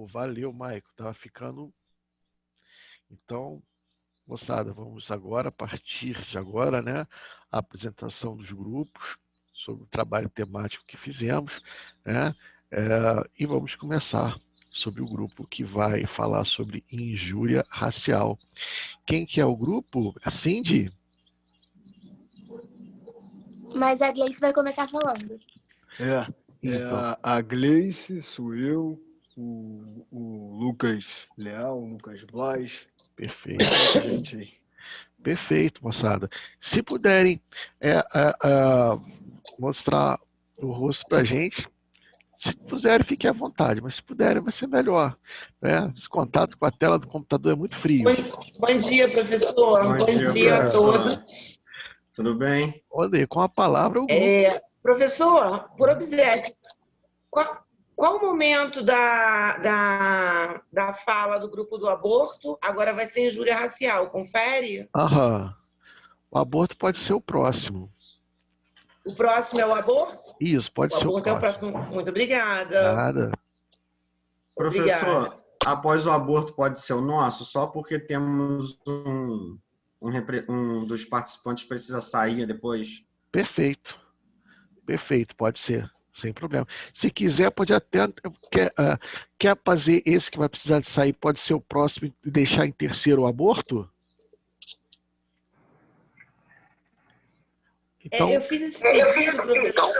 Valeu, Maico. Tava ficando. Então, moçada, vamos agora, a partir de agora, né, a apresentação dos grupos sobre o trabalho temático que fizemos, né, e vamos começar sobre o grupo que vai falar sobre injúria racial. Quem que é o grupo? A Cindy? Mas a Gleice vai começar falando. Então. A Gleice, sou eu, o Lucas Leal, o Lucas Blas. Perfeito. Gente aí. Perfeito, moçada. Se puderem mostrar o rosto para a gente, se puderem, fiquem à vontade, mas se puderem, vai ser melhor. Né? Esse contato com a tela do computador é muito frio. Bom dia, professor. Bom dia a todos. Tudo bem? Olha, com a palavra o grupo. Professor, por obséquio, qual o momento da fala do grupo do aborto? Agora vai ser injúria racial, confere? Aham. O aborto pode ser o próximo. O próximo é o aborto? Isso, pode ser o próximo. O aborto é o próximo. Muito obrigada. Nada. Professor, após o aborto pode ser o nosso, só porque temos um dos participantes precisa sair depois? Perfeito. Perfeito, pode ser. Sem problema. Se quiser, pode até... Quer fazer esse que vai precisar de sair, pode ser o próximo e deixar em terceiro o aborto? Então... Eu fiz esse pedido, professor.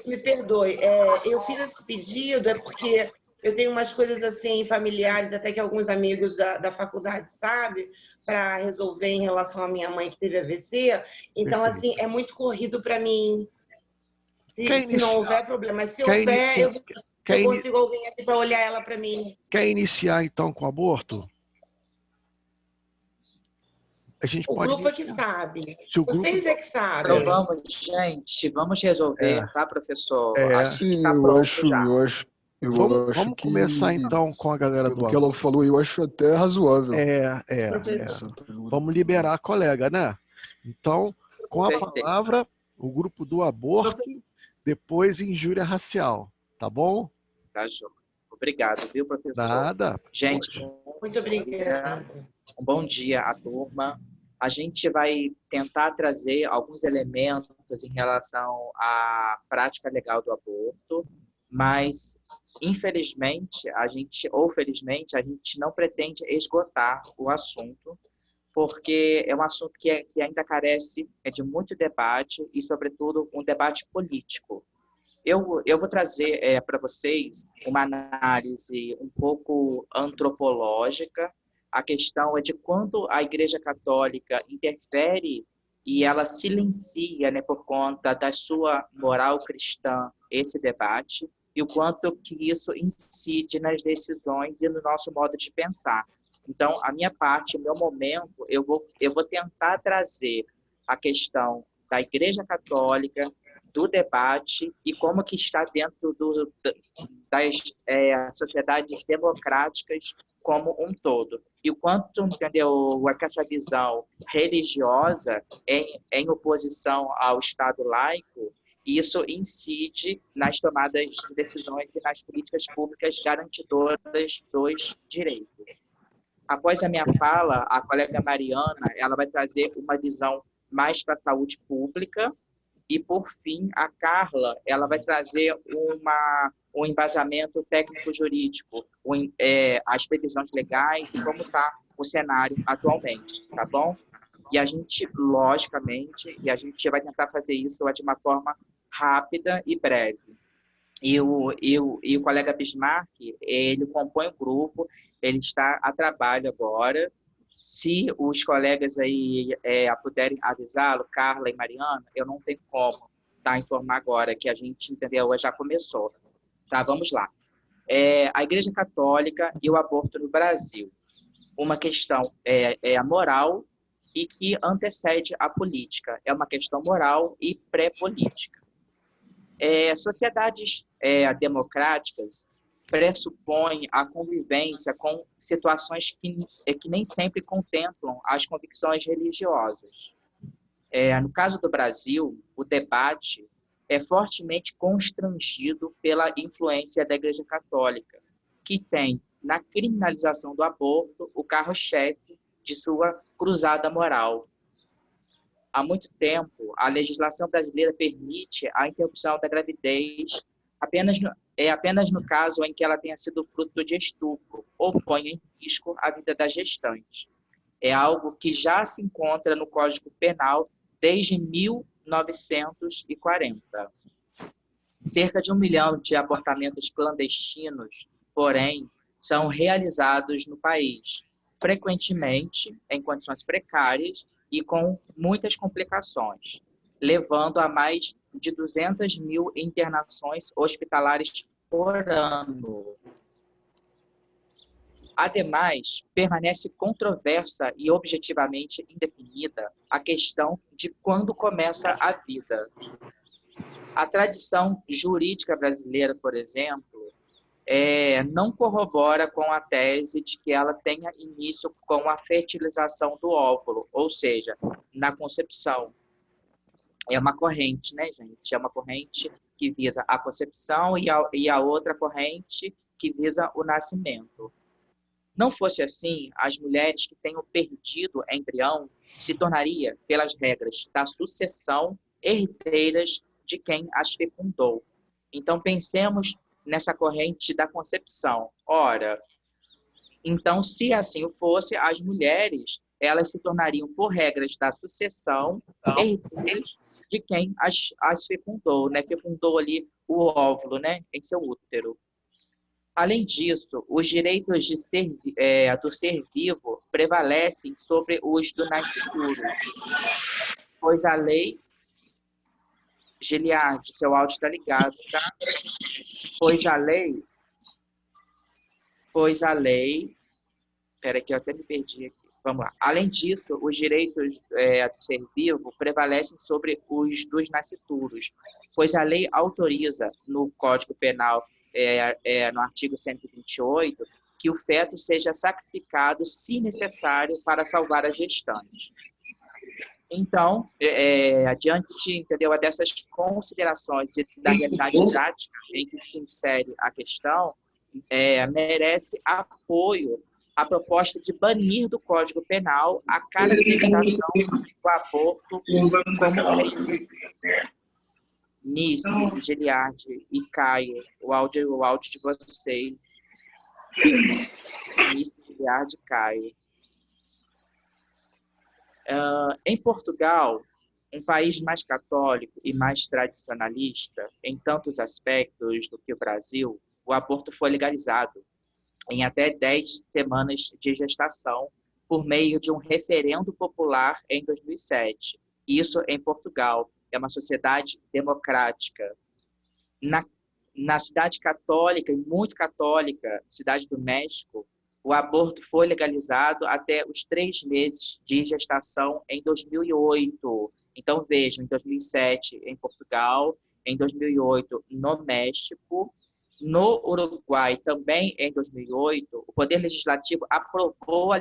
Me perdoe. Eu fiz esse pedido porque eu tenho umas coisas assim familiares, até que alguns amigos da faculdade sabem, para resolver em relação à minha mãe que teve AVC. Então, assim, é muito corrido para mim. Se não houver problema, mas se houver, eu consigo alguém aqui para olhar ela para mim. Quer iniciar, então, com o aborto? A gente pode grupo iniciar. É que sabe. Vocês é que sabem. Então vamos, gente, vamos resolver, tá, professor? Acho que está pronto já. Vamos começar, então, com a galera do aborto. O que ela falou, eu acho até razoável. Vamos liberar a colega, né? Então, com a palavra, o grupo do aborto, depois injúria racial. Tá bom? Tá, João. Obrigado, viu, professor? Nada. Gente, muito obrigada. Um bom dia à turma. A gente vai tentar trazer alguns elementos em relação à prática legal do aborto, mas, infelizmente, ou felizmente, a gente não pretende esgotar o assunto, porque é um assunto que ainda carece de muito debate e, sobretudo, um debate político. Eu vou trazer para vocês uma análise um pouco antropológica. A questão é de quanto a Igreja Católica interfere e ela silencia, né, por conta da sua moral cristã, esse debate, e o quanto que isso incide nas decisões e no nosso modo de pensar. Então, a minha parte, o meu momento, eu vou tentar trazer a questão da Igreja Católica, do debate e como que está dentro das sociedades democráticas como um todo. E o quanto, entendeu, essa visão religiosa em oposição ao Estado laico, isso incide nas tomadas de decisões e nas políticas públicas garantidoras dos direitos. Após a minha fala, a colega Mariana, ela vai trazer uma visão mais para a saúde pública. E, por fim, a Carla, ela vai trazer um embasamento técnico-jurídico, as previsões legais e como está o cenário atualmente, tá bom? E a gente, logicamente, vai tentar fazer isso de uma forma rápida e breve. E o colega Bismarck, ele compõe o grupo, ele está a trabalho agora. Se os colegas aí puderem avisá-lo, Carla e Mariana, eu não tenho como informar agora, que a gente, entendeu, já começou. Tá, vamos lá. A Igreja Católica e o aborto no Brasil. Uma questão a moral e que antecede a política. É uma questão moral e pré-política. Sociedades democráticas pressupõe a convivência com situações que nem sempre contemplam as convicções religiosas. No caso do Brasil, o debate é fortemente constrangido pela influência da Igreja Católica, que tem na criminalização do aborto o carro-chefe de sua cruzada moral. Há muito tempo, a legislação brasileira permite a interrupção da gravidez apenas no caso em que ela tenha sido fruto de estupro ou ponha em risco a vida da gestante. É algo que já se encontra no Código Penal desde 1940. Cerca de 1 milhão de abortamentos clandestinos, porém, são realizados no país, frequentemente em condições precárias e com muitas complicações, levando a mais de 200 mil internações hospitalares por ano. Ademais, permanece controversa e objetivamente indefinida a questão de quando começa a vida. A tradição jurídica brasileira, por exemplo, não corrobora com a tese de que ela tenha início com a fertilização do óvulo, ou seja, na concepção. É uma corrente, né, gente? É uma corrente que visa a concepção e a outra corrente que visa o nascimento. Não fosse assim, as mulheres que tenham perdido embrião se tornaria, pelas regras da sucessão, herdeiras de quem as fecundou. Então, pensemos nessa corrente da concepção. Ora, então, se assim fosse, as mulheres, elas se tornariam, por regras da sucessão, herdeiras de quem as fecundou, né? Fecundou ali o óvulo, né? Em seu útero. Além disso, os direitos do ser vivo prevalecem sobre os do nascituro, pois a lei... Giliard, seu áudio está ligado, tá? Pois a lei... Espera que eu até me perdi aqui. Vamos lá. Além disso, os direitos do ser vivo prevalecem sobre os dos nascituros, pois a lei autoriza, no Código Penal, no artigo 128, que o feto seja sacrificado, se necessário, para salvar a gestante. Então, adiante, entendeu, dessas considerações e da realidade didática em que se insere a questão, merece apoio a proposta de banir do Código Penal a caracterização do aborto como crime. Nisso, Giliard e Caio, o áudio de vocês. Nisso, Giliard e Caio. Em Portugal, um país mais católico e mais tradicionalista em tantos aspectos do que o Brasil, o aborto foi legalizado em até 10 semanas de gestação por meio de um referendo popular em 2007. Isso em Portugal. É uma sociedade democrática. Na cidade católica, e muito católica, Cidade do México, o aborto foi legalizado até os 3 meses de gestação em 2008. Então, vejam, em 2007 em Portugal, em 2008 no México, no Uruguai também em 2008, o Poder Legislativo aprovou a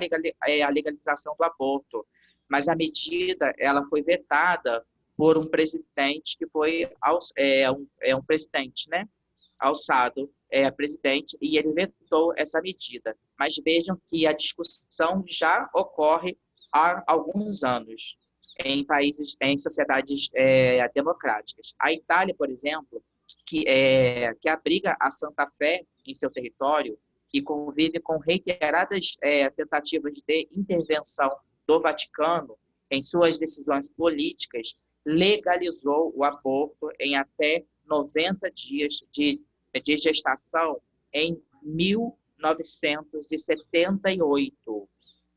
legalização do aborto, mas a medida ela foi vetada por um presidente que foi um presidente, né? Alçado presidente, e ele vetou essa medida. Mas vejam que a discussão já ocorre há alguns anos em países, em sociedades democráticas. A Itália, por exemplo, que abriga a Santa Fé em seu território e convive com reiteradas tentativas de intervenção do Vaticano em suas decisões políticas, legalizou o aborto em até 90 dias de gestação em 1978.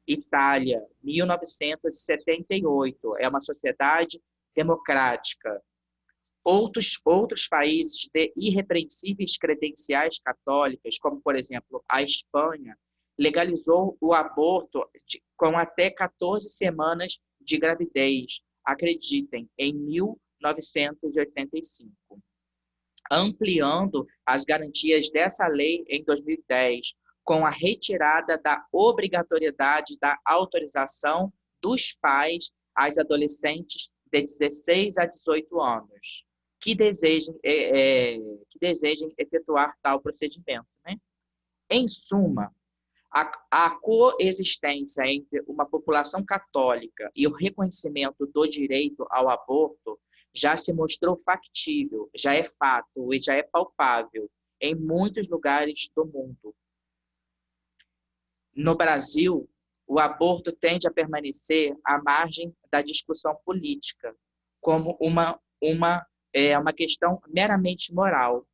Itália, 1978. É uma sociedade democrática. Outros países de irrepreensíveis credenciais católicas, como, por exemplo, a Espanha, legalizou o aborto com até 14 semanas de gravidez, acreditem, em 1985. Ampliando as garantias dessa lei em 2010, com a retirada da obrigatoriedade da autorização dos pais às adolescentes de 16 a 18 anos. que desejem efetuar tal procedimento, né? Em suma, a coexistência entre uma população católica e o reconhecimento do direito ao aborto já se mostrou factível, já é fato e já é palpável em muitos lugares do mundo. No Brasil, o aborto tende a permanecer à margem da discussão política, como uma questão meramente moral.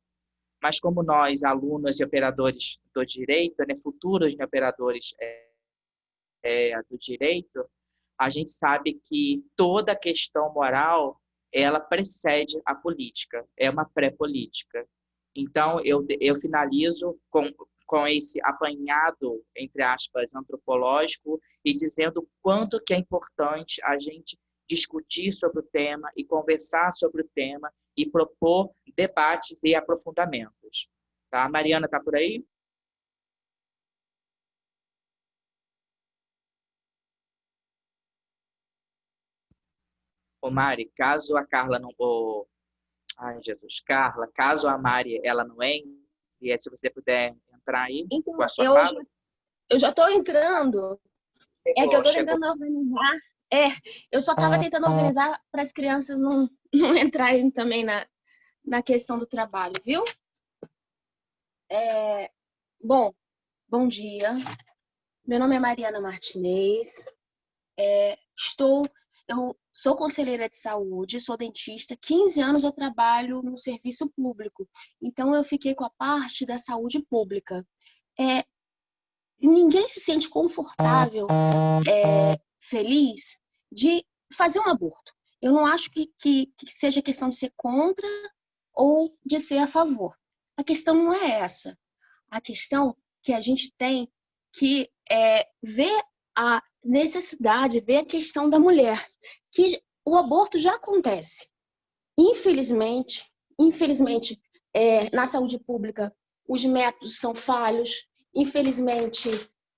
Mas como nós, alunos e operadores do direito, né, futuros operadores do direito, a gente sabe que toda questão moral, ela precede a política, é uma pré-política. Então, eu finalizo com esse apanhado, entre aspas, antropológico, e dizendo o quanto que é importante a gente discutir sobre o tema e conversar sobre o tema e propor debates e aprofundamentos. Tá? A Mariana está por aí? Ô Mari, caso a Carla não... Ai, Jesus, Carla, caso a Mari ela não entre, se você puder entrar aí Então, com a sua fala. eu já estou entrando. É que eu estou tentando organizar. Eu só estava tentando organizar para as crianças não entrarem também na questão do trabalho, viu? Bom dia. Meu nome é Mariana Martinez. Eu sou conselheira de saúde, sou dentista. 15 anos eu trabalho no serviço público. Então, eu fiquei com a parte da saúde pública. Ninguém se sente confortável, feliz de fazer um aborto. Eu não acho que seja questão de ser contra ou de ser a favor. A questão não é essa. A questão que a gente tem que ver a necessidade, ver a questão da mulher, que o aborto já acontece. Infelizmente, na saúde pública, os métodos são falhos. Infelizmente,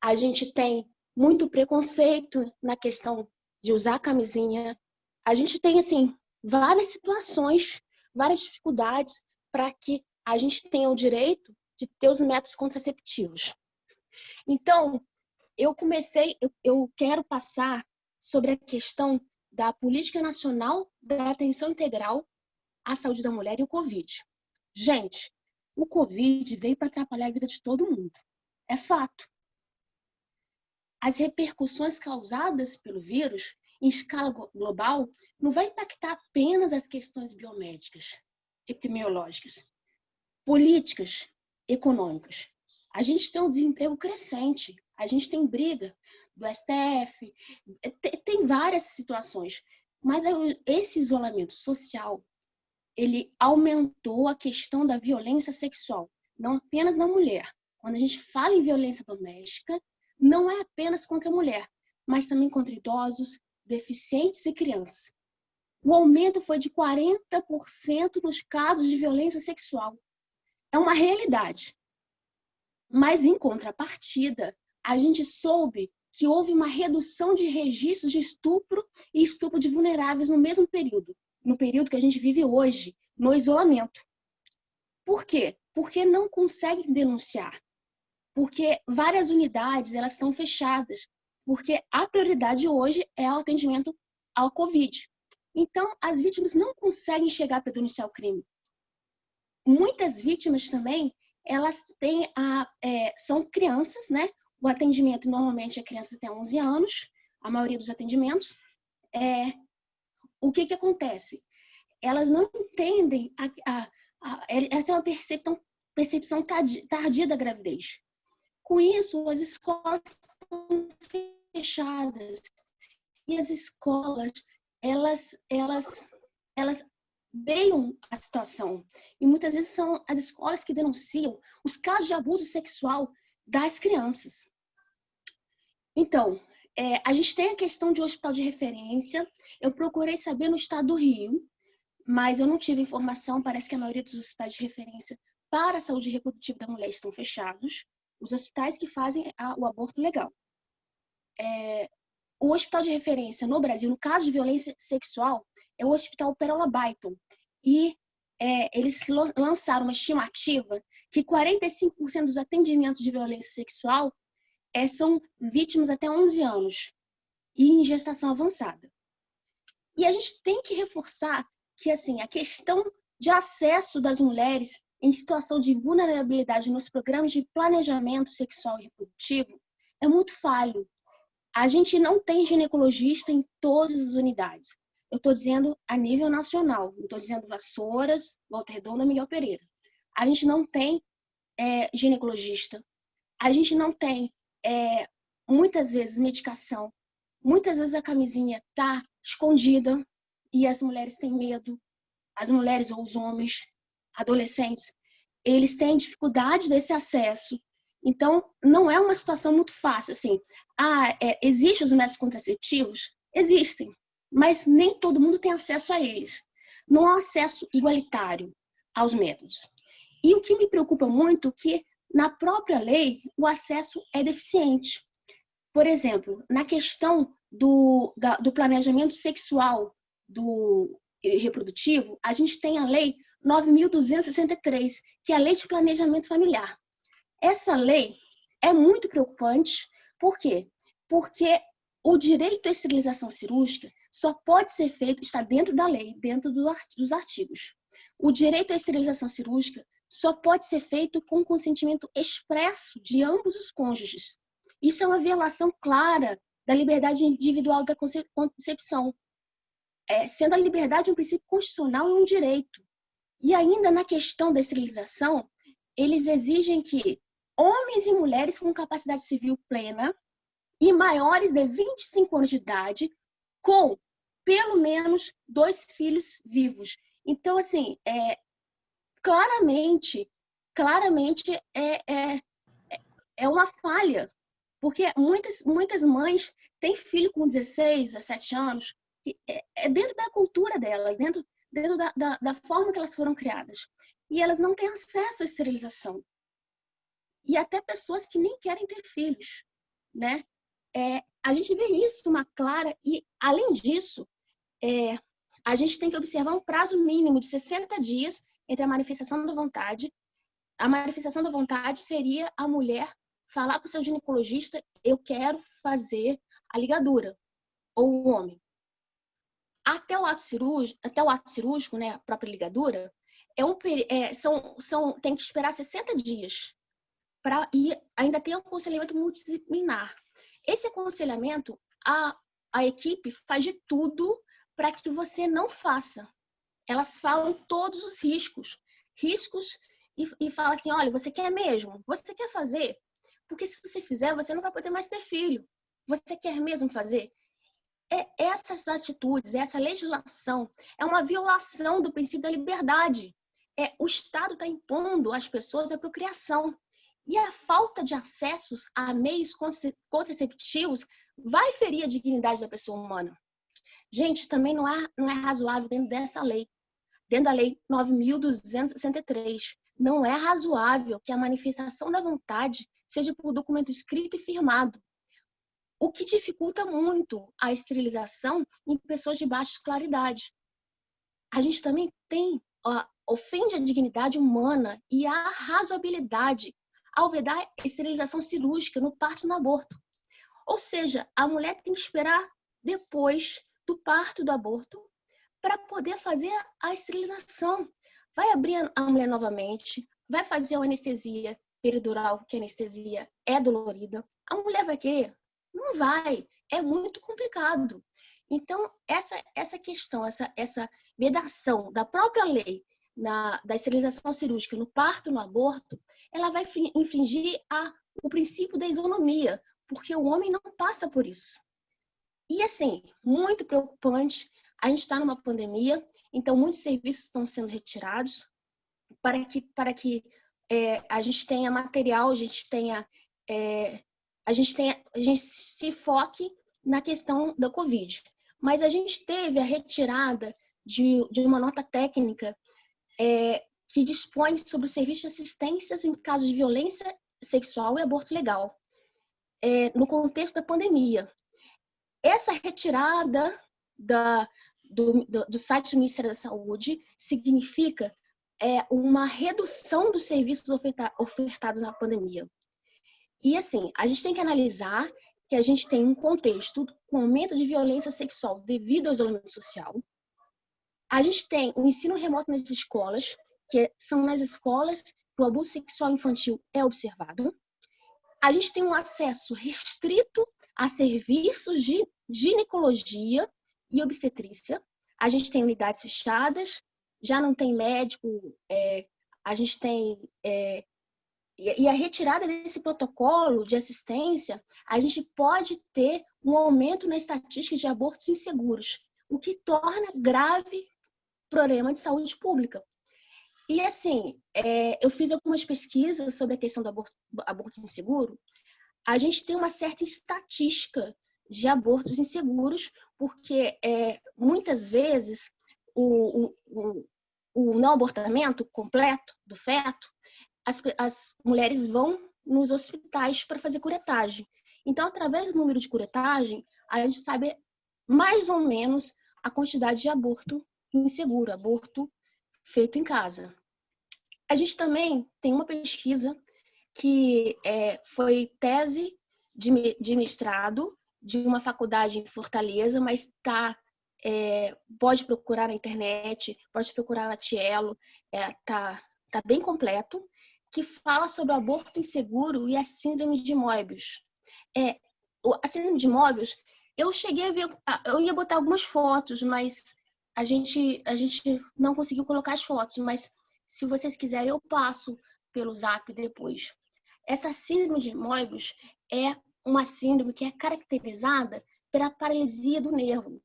a gente tem muito preconceito na questão de usar camisinha. A gente tem, assim, várias situações, várias dificuldades para que a gente tenha o direito de ter os métodos contraceptivos. Então, eu quero passar sobre a questão da Política Nacional da Atenção Integral à Saúde da Mulher e o Covid. Gente, o Covid veio para atrapalhar a vida de todo mundo. É fato. As repercussões causadas pelo vírus, em escala global, não vai impactar apenas as questões biomédicas, epidemiológicas, políticas, econômicas. A gente tem um desemprego crescente, a gente tem briga do STF, tem várias situações, mas esse isolamento social, ele aumentou a questão da violência sexual, não apenas na mulher. Quando a gente fala em violência doméstica, não é apenas contra a mulher, mas também contra idosos, deficientes e crianças. O aumento foi de 40% nos casos de violência sexual. É uma realidade. Mas, em contrapartida, a gente soube que houve uma redução de registros de estupro e estupro de vulneráveis no mesmo período, no período que a gente vive hoje, no isolamento. Por quê? Porque não conseguem denunciar. Porque várias unidades elas estão fechadas. Porque a prioridade hoje é o atendimento ao Covid. Então, as vítimas não conseguem chegar para denunciar o crime. Muitas vítimas também, elas têm são crianças, né? O atendimento normalmente é crianças até 11 anos, a maioria dos atendimentos. O que acontece? Elas não entendem, essa é uma percepção tardia da gravidez. Com isso, as escolas estão fechadas. E as escolas, elas veem a situação. E muitas vezes são as escolas que denunciam os casos de abuso sexual das crianças. Então, a gente tem a questão de hospital de referência. Eu procurei saber no estado do Rio, mas eu não tive informação. Parece que a maioria dos hospitais de referência para a saúde reprodutiva da mulher estão fechados. Os hospitais que fazem o aborto legal. O hospital de referência no Brasil, no caso de violência sexual, é o Hospital Pérola Baiton. E eles lançaram uma estimativa que 45% dos atendimentos de violência sexual são vítimas até 11 anos e em gestação avançada. E a gente tem que reforçar que assim, a questão de acesso das mulheres em situação de vulnerabilidade nos programas de planejamento sexual e reprodutivo é muito falho. A gente não tem ginecologista em todas as unidades. Eu estou dizendo a nível nacional. Não estou dizendo Vassouras, Volta Redonda, Miguel Pereira. A gente não tem ginecologista. A gente não tem, muitas vezes, medicação. Muitas vezes a camisinha está escondida e as mulheres têm medo. As mulheres ou os homens, adolescentes, eles têm dificuldade desse acesso. Então, não é uma situação muito fácil. Assim, existem os métodos contraceptivos? Existem, mas nem todo mundo tem acesso a eles. Não há acesso igualitário aos métodos. E o que me preocupa muito é que, na própria lei, o acesso é deficiente. Por exemplo, na questão do planejamento sexual reprodutivo, a gente tem a Lei 9.263, que é a Lei de Planejamento Familiar. Essa lei é muito preocupante. Por quê? Porque o direito à esterilização cirúrgica só pode ser feito, está dentro da lei, dentro dos artigos. O direito à esterilização cirúrgica só pode ser feito com consentimento expresso de ambos os cônjuges. Isso é uma violação clara da liberdade individual da concepção, sendo a liberdade um princípio constitucional e um direito. E ainda na questão da esterilização, eles exigem que homens e mulheres com capacidade civil plena e maiores de 25 anos de idade, com pelo menos 2 filhos vivos. Então, assim, claramente é uma falha, porque muitas mães têm filho com 16, 17 anos, dentro da cultura delas, dentro da forma que elas foram criadas. E elas não têm acesso à esterilização. E até pessoas que nem querem ter filhos, né? A gente vê isso uma clara, e além disso, a gente tem que observar um prazo mínimo de 60 dias entre a manifestação da vontade. A manifestação da vontade seria a mulher falar para o seu ginecologista: eu quero fazer a ligadura, ou o homem. Até o ato cirúrgico, né, a própria ligadura, tem que esperar 60 dias. E ainda tem um aconselhamento multidisciplinar. Esse aconselhamento, a equipe faz de tudo para que você não faça. Elas falam todos os riscos e falam assim: olha, você quer mesmo? Você quer fazer? Porque se você fizer, você não vai poder mais ter filho. Você quer mesmo fazer? Essas atitudes, essa legislação é uma violação do princípio da liberdade. O Estado está impondo às pessoas a procriação. E a falta de acessos a meios contraceptivos vai ferir a dignidade da pessoa humana. Gente, também não é razoável dentro dessa lei. Dentro da Lei 9.263, não é razoável que a manifestação da vontade seja por documento escrito e firmado, o que dificulta muito a esterilização em pessoas de baixa escolaridade. A gente também ofende a dignidade humana e a razoabilidade ao vedar a esterilização cirúrgica no parto e no aborto. Ou seja, a mulher tem que esperar depois do parto e do aborto para poder fazer a esterilização. Vai abrir a mulher novamente, vai fazer uma anestesia peridural, que a anestesia é dolorida. A mulher vai querer? Não vai. É muito complicado. Então, essa questão, essa vedação da própria lei da esterilização cirúrgica no parto e no aborto, ela vai infringir o princípio da isonomia, porque o homem não passa por isso. E, assim, muito preocupante, a gente está numa pandemia, então muitos serviços estão sendo retirados para que a gente tenha material, a gente se foque na questão da Covid. Mas a gente teve a retirada de uma nota técnica que dispõe sobre o serviço de assistências em casos de violência sexual e aborto legal, no contexto da pandemia. Essa retirada do site do Ministério da Saúde significa uma redução dos serviços ofertados na pandemia. E, assim, a gente tem que analisar que a gente tem um contexto com aumento de violência sexual devido ao isolamento social. A gente tem o ensino remoto nas escolas, que são nas escolas que o abuso sexual infantil é observado. A gente tem um acesso restrito a serviços de ginecologia e obstetrícia. A gente tem unidades fechadas, já não tem médico, a gente tem... E a retirada desse protocolo de assistência, a gente pode ter um aumento na estatística de abortos inseguros, o que torna grave problema de saúde pública. E, assim, eu fiz algumas pesquisas sobre a questão do aborto inseguro. A gente tem uma certa estatística de abortos inseguros, porque muitas vezes o não abortamento completo do feto, as mulheres vão nos hospitais para fazer curetagem. Então, através do número de curetagem, a gente sabe mais ou menos a quantidade de aborto inseguro, aborto feito em casa. A gente também tem uma pesquisa que foi tese de mestrado de uma faculdade em Fortaleza, mas pode procurar na internet, pode procurar na Tielo, tá bem completo, que fala sobre o aborto inseguro e a síndrome de Moebius. A síndrome de Moebius, eu cheguei a ver, eu ia botar algumas fotos, mas a gente não conseguiu colocar as fotos, mas se vocês quiserem, eu passo pelo Zap depois. Essa síndrome de Moebius é uma síndrome que é caracterizada pela paralisia do nervo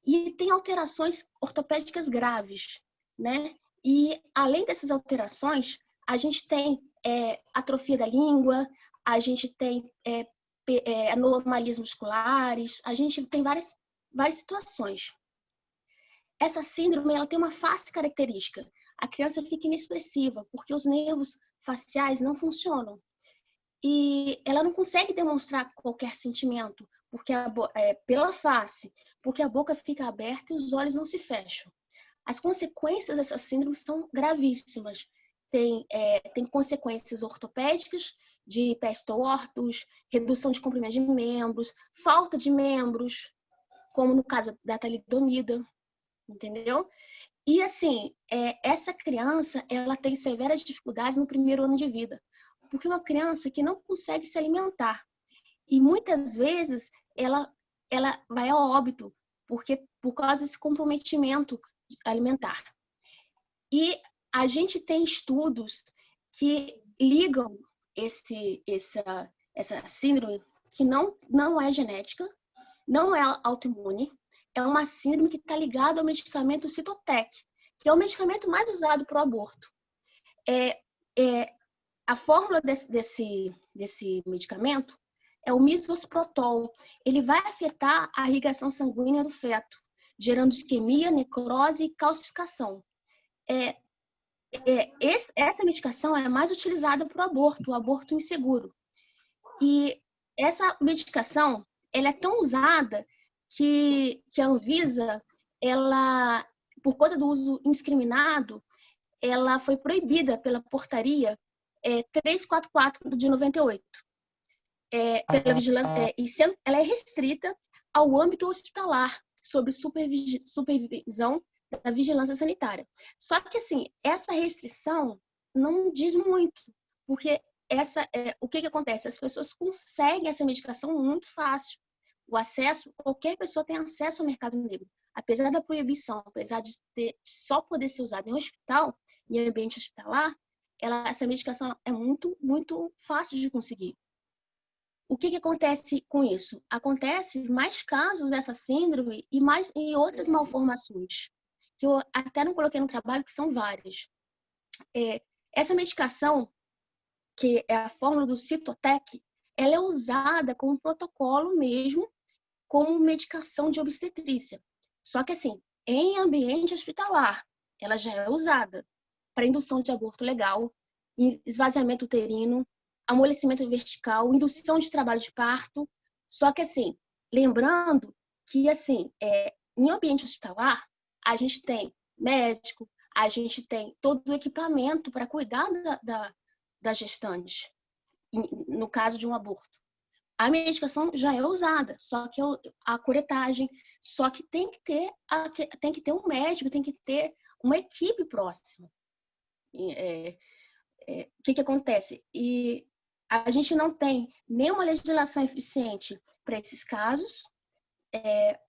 e tem alterações ortopédicas graves, né? E, além dessas alterações, a gente tem atrofia da língua, a gente tem anomalias musculares, a gente tem várias situações. Essa síndrome ela tem uma face característica. A criança fica inexpressiva, porque os nervos faciais não funcionam. E ela não consegue demonstrar qualquer sentimento porque pela face, porque a boca fica aberta e os olhos não se fecham. As consequências dessa síndrome são gravíssimas. Tem consequências ortopédicas, de pés tortos, redução de comprimento de membros, falta de membros, como no caso da talidomida, entendeu? E, assim, essa criança, ela tem severas dificuldades no primeiro ano de vida, porque é uma criança que não consegue se alimentar. E, muitas vezes, ela vai ao óbito, por causa desse comprometimento alimentar. E a gente tem estudos que ligam essa síndrome, que não é genética, não é autoimune, é uma síndrome que está ligada ao medicamento Cytotec, que é o medicamento mais usado para o aborto. A fórmula desse medicamento é o misoprostol. Ele vai afetar a irrigação sanguínea do feto, gerando isquemia, necrose e calcificação. Essa medicação é mais utilizada para o aborto inseguro. E essa medicação ela é tão usada que a Anvisa, por conta do uso indiscriminado, ela foi proibida pela portaria 344 de 98. Pela vigilância, ela é restrita ao âmbito hospitalar, sob supervisão da vigilância sanitária. Só que, assim, essa restrição não diz muito, porque o que acontece? As pessoas conseguem essa medicação muito fácil. O acesso, qualquer pessoa tem acesso ao mercado negro. Apesar da proibição, apesar de só poder ser usada em hospital, em ambiente hospitalar, essa medicação é muito, muito fácil de conseguir. O que acontece com isso? Acontece mais casos dessa síndrome e outras malformações, que eu até não coloquei no trabalho, que são várias. Essa medicação, que é a fórmula do Cytotec, ela é usada como protocolo mesmo, como medicação de obstetrícia. Só que, assim, em ambiente hospitalar, ela já é usada para indução de aborto legal, esvaziamento uterino, amolecimento vertical, indução de trabalho de parto. Só que, assim, lembrando que, assim, em ambiente hospitalar, a gente tem médico, a gente tem todo o equipamento para cuidar da gestante, no caso de um aborto. A medicação já é usada, só que a curetagem, só que tem que ter um médico, tem que ter uma equipe próxima. O que acontece? E a gente não tem nenhuma legislação eficiente para esses casos,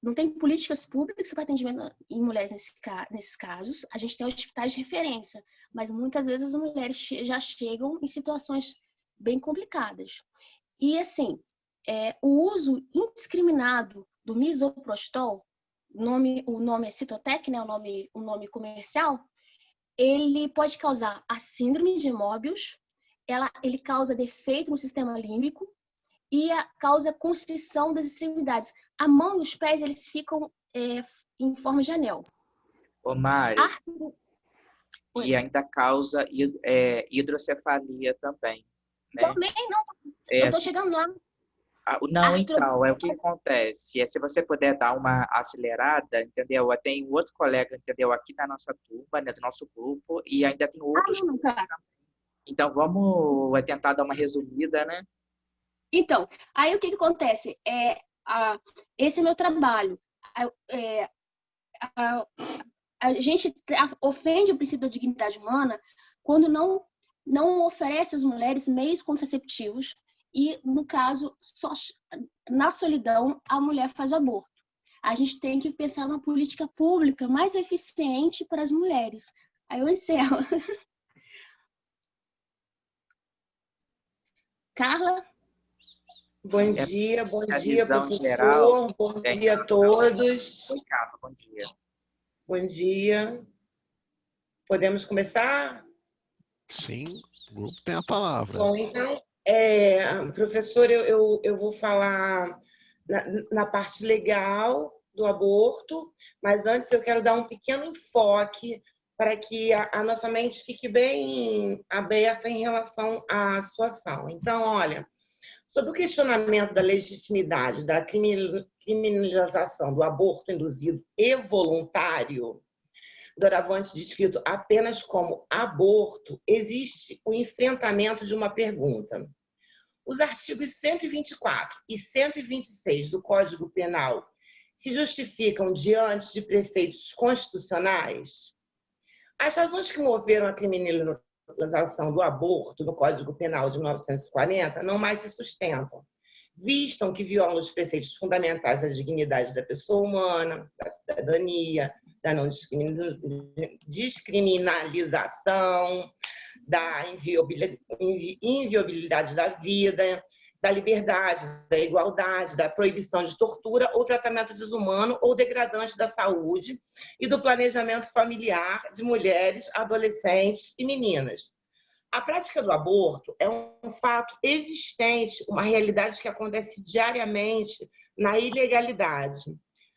não tem políticas públicas para atendimento em mulheres nesses casos. A gente tem hospitais de referência, mas muitas vezes as mulheres já chegam em situações bem complicadas. E, assim, o uso indiscriminado do misoprostol, o nome é Cytotec, né, o nome comercial, ele pode causar a síndrome de Moebius, ele causa defeito no sistema límbico e causa constrição das extremidades. A mão e os pés, eles ficam em forma de anel. Ô, Mari, e ainda causa hidrocefalia também, né? Também não, eu tô chegando lá. Não, então, o que acontece? Se você puder dar uma acelerada, entendeu? Tem um outro colega, entendeu? Aqui na nossa turma, né, do nosso grupo, e ainda tem outros. Tá. Então, vamos tentar dar uma resumida, né? Então, aí o que acontece? Esse é meu trabalho. A gente ofende o princípio da dignidade humana quando não oferece às mulheres meios contraceptivos e, no caso, só na solidão, a mulher faz o aborto. A gente tem que pensar numa política pública mais eficiente para as mulheres. Aí eu encerro. Carla? Bom dia, professor. Geral, bom dia a todos. Oi, Carla, bom dia. Bom dia. Podemos começar? Sim, o grupo tem a palavra. Bom, então, professor, eu vou falar na parte legal do aborto, mas antes eu quero dar um pequeno enfoque para que a nossa mente fique bem aberta em relação à situação. Então, olha, sobre o questionamento da legitimidade da criminalização do aborto induzido e voluntário, doravante descrito apenas como aborto, existe o enfrentamento de uma pergunta. Os artigos 124 e 126 do Código Penal se justificam diante de preceitos constitucionais? As razões que moveram a criminalização do aborto no Código Penal de 1940 não mais se sustentam, vistam que violam os preceitos fundamentais da dignidade da pessoa humana, da cidadania, da não descriminalização, da inviolabilidade da vida, da liberdade, da igualdade, da proibição de tortura ou tratamento desumano ou degradante da saúde e do planejamento familiar de mulheres, adolescentes e meninas. A prática do aborto é um fato existente, uma realidade que acontece diariamente na ilegalidade.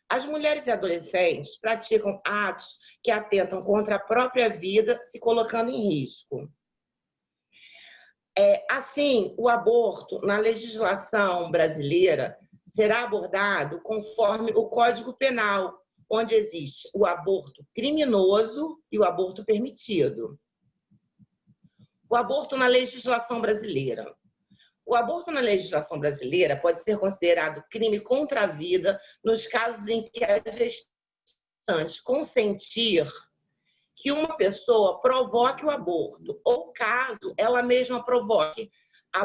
As mulheres e adolescentes praticam atos que atentam contra a própria vida, se colocando em risco. Assim, o aborto, na legislação brasileira, será abordado conforme o Código Penal, onde existe o aborto criminoso e o aborto permitido. O aborto na legislação brasileira. O aborto na legislação brasileira pode ser considerado crime contra a vida nos casos em que a gestante consentir que uma pessoa provoque o aborto, ou caso ela mesma provoque. O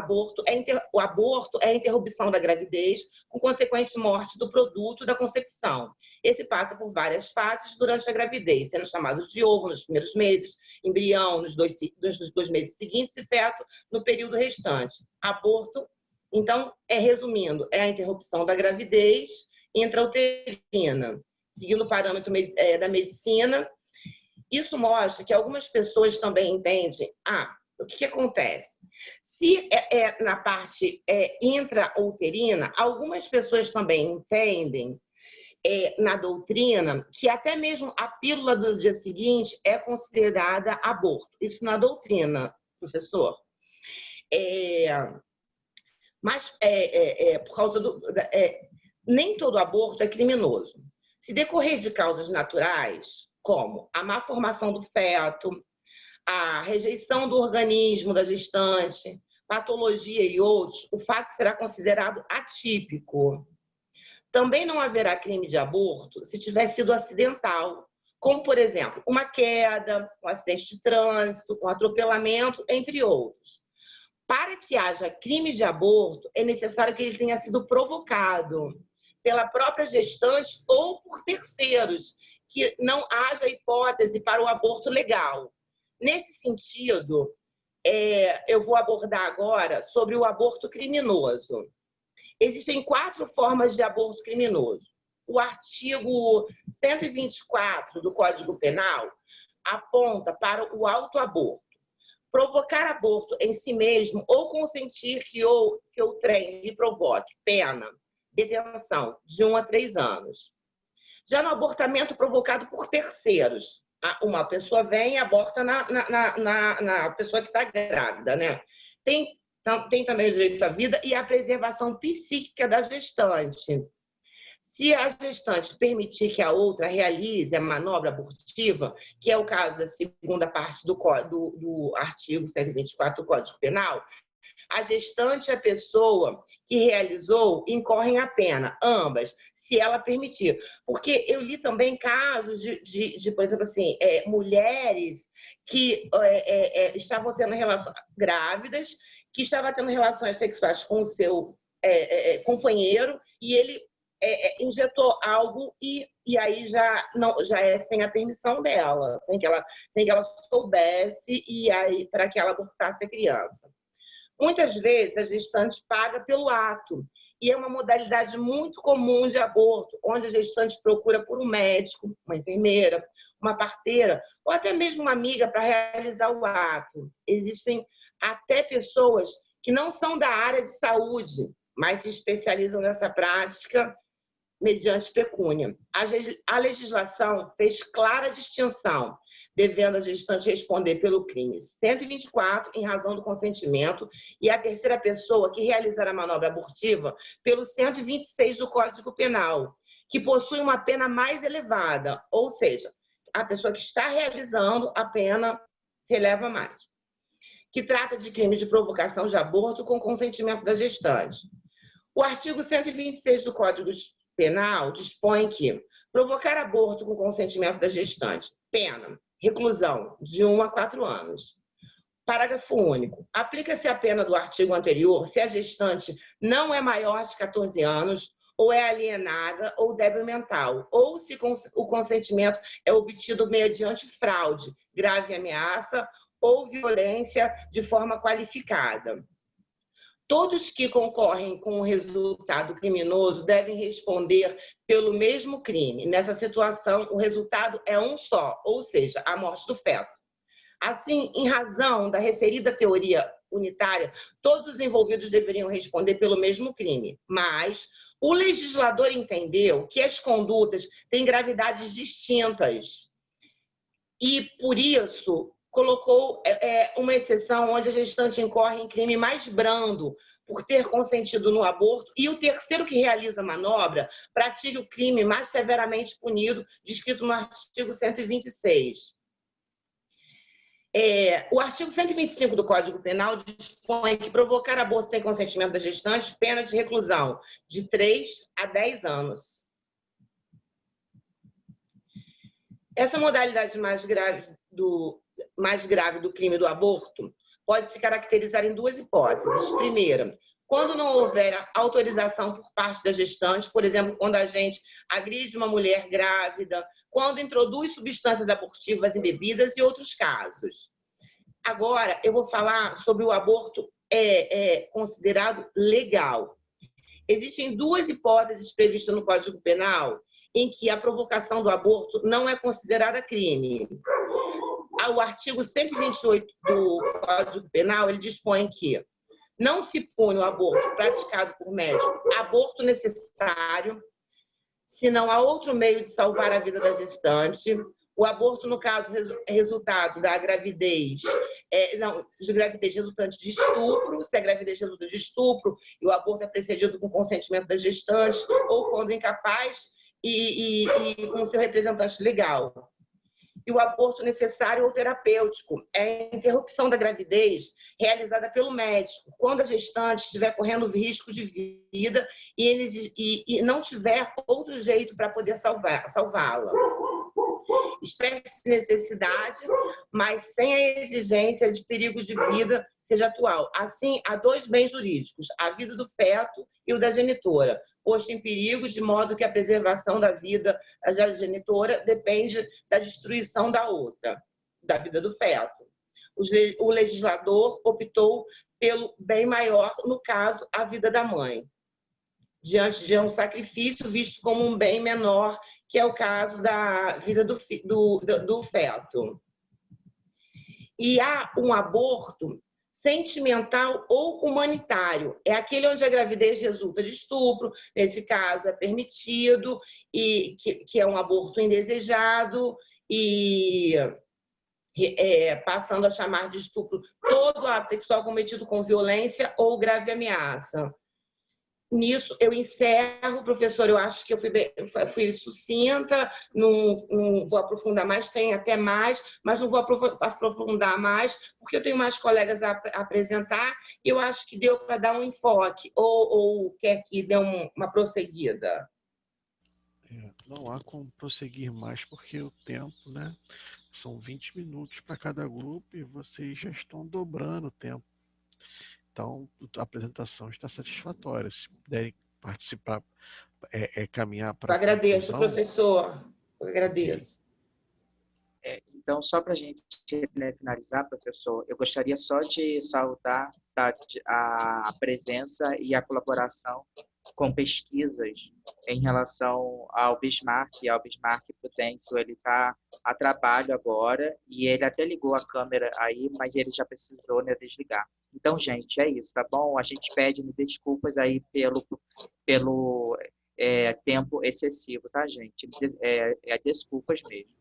aborto é a interrupção da gravidez com consequente morte do produto da concepção. Esse passa por várias fases durante a gravidez, sendo chamado de ovo nos primeiros meses, embrião nos 2 meses seguintes e feto no período restante. Aborto, então, resumindo, é a interrupção da gravidez intrauterina, seguindo o parâmetro da medicina. Isso mostra que algumas pessoas também entendem, o que acontece? Se na parte intrauterina, algumas pessoas também entendem na doutrina que até mesmo a pílula do dia seguinte é considerada aborto. Isso na doutrina, professor. Mas por causa nem todo aborto é criminoso. Se decorrer de causas naturais, como a má formação do feto, a rejeição do organismo da gestante, patologia e outros, o fato será considerado atípico. Também não haverá crime de aborto se tiver sido acidental, como, por exemplo, uma queda, um acidente de trânsito, um atropelamento, entre outros. Para que haja crime de aborto, é necessário que ele tenha sido provocado pela própria gestante ou por terceiros, que não haja hipótese para o aborto legal. Nesse sentido, eu vou abordar agora sobre o aborto criminoso. Existem 4 formas de aborto criminoso. O artigo 124 do Código Penal aponta para o autoaborto. Provocar aborto em si mesmo ou consentir que o trem lhe provoque pena, detenção de 1 a 3 anos. Já no abortamento provocado por terceiros, uma pessoa vem e aborta na pessoa que está grávida, né? Tem também o direito à vida e à preservação psíquica da gestante. Se a gestante permitir que a outra realize a manobra abortiva, que é o caso da segunda parte do artigo 124 do Código Penal, a gestante e a pessoa que realizou incorrem a pena, ambas, se ela permitir. Porque eu li também casos de por exemplo, assim, mulheres que estavam tendo relações grávidas, que estavam tendo relações sexuais com o seu companheiro e ele injetou algo e aí já é sem a permissão dela, sem que ela soubesse e aí para que ela abortasse a criança. Muitas vezes a gestante paga pelo ato e é uma modalidade muito comum de aborto, onde a gestante procura por um médico, uma enfermeira, uma parteira ou até mesmo uma amiga para realizar o ato. Existem até pessoas que não são da área de saúde, mas se especializam nessa prática mediante pecúnia. A legislação fez clara distinção, devendo a gestante responder pelo crime 124, em razão do consentimento, e a terceira pessoa que realizar a manobra abortiva pelo 126 do Código Penal, que possui uma pena mais elevada, ou seja, a pessoa que está realizando a pena se eleva mais, que trata de crime de provocação de aborto com consentimento da gestante. O artigo 126 do Código Penal dispõe que provocar aborto com consentimento da gestante, pena, reclusão de 1 a 4 anos. Parágrafo único. Aplica-se a pena do artigo anterior se a gestante não é maior de 14 anos ou é alienada ou débil mental, ou se o consentimento é obtido mediante fraude, grave ameaça ou violência de forma qualificada. Todos que concorrem com o resultado criminoso devem responder pelo mesmo crime. Nessa situação, o resultado é um só, ou seja, a morte do feto. Assim, em razão da referida teoria unitária, todos os envolvidos deveriam responder pelo mesmo crime. Mas o legislador entendeu que as condutas têm gravidades distintas e, por isso, colocou uma exceção onde a gestante incorre em crime mais brando por ter consentido no aborto e o terceiro que realiza a manobra pratique o crime mais severamente punido, descrito no artigo 126. O artigo 125 do Código Penal dispõe que provocar aborto sem consentimento da gestante, pena de reclusão de 3 a 10 anos. Essa modalidade mais grave do crime do aborto pode se caracterizar em 2 hipóteses. Primeira, quando não houver autorização por parte da gestante, por exemplo, quando a gente agride uma mulher grávida, quando introduz substâncias abortivas em bebidas e outros casos. Agora, eu vou falar sobre o aborto considerado legal. Existem 2 hipóteses previstas no Código Penal em que a provocação do aborto não é considerada crime. O artigo 128 do Código Penal, ele dispõe que não se pune o aborto praticado por médico, aborto necessário, se não há outro meio de salvar a vida da gestante. O aborto, no caso, resultado da gravidez, de gravidez resultante de estupro, se a gravidez resulta de estupro e o aborto é precedido com consentimento da gestante, ou quando incapaz e com seu representante legal. e o aborto necessário ou terapêutico é a interrupção da gravidez realizada pelo médico, quando a gestante estiver correndo risco de vida e não tiver outro jeito para poder salvá-la. Espécie de necessidade, mas sem a exigência de perigo de vida seja atual. Assim, há dois bens jurídicos, a vida do feto e o da genitora, posto em perigo, de modo que a preservação da vida da genitora depende da destruição da outra, da vida do feto. O legislador optou pelo bem maior, no caso, a vida da mãe, diante de um sacrifício visto como um bem menor, que é o caso da vida do feto. E há um aborto sentimental ou humanitário. É aquele onde a gravidez resulta de estupro, nesse caso é permitido, e que é um aborto indesejado, e passando a chamar de estupro todo ato sexual cometido com violência ou grave ameaça. Nisso, eu encerro, professor. Eu acho que eu fui sucinta, não vou aprofundar mais, tem até mais, mas não vou aprofundar mais, porque eu tenho mais colegas a apresentar, e eu acho que deu para dar um enfoque, ou quer que dê uma prosseguida? Não há como prosseguir mais, porque o tempo, né? São 20 minutos para cada grupo e vocês já estão dobrando o tempo. Então, a apresentação está satisfatória. Se puderem participar, caminhar para a conclusão. Agradeço, professor. Eu agradeço. Então, só para a gente finalizar, professor, eu gostaria só de saudar a presença e a colaboração com pesquisas em relação ao Bismarck. Ao Bismarck Prudêncio, ele está a trabalho agora, e ele até ligou a câmera aí, mas ele já precisou, né, desligar. Então, gente, é isso, tá bom? A gente pede desculpas aí pelo tempo excessivo, tá, gente? Desculpas mesmo.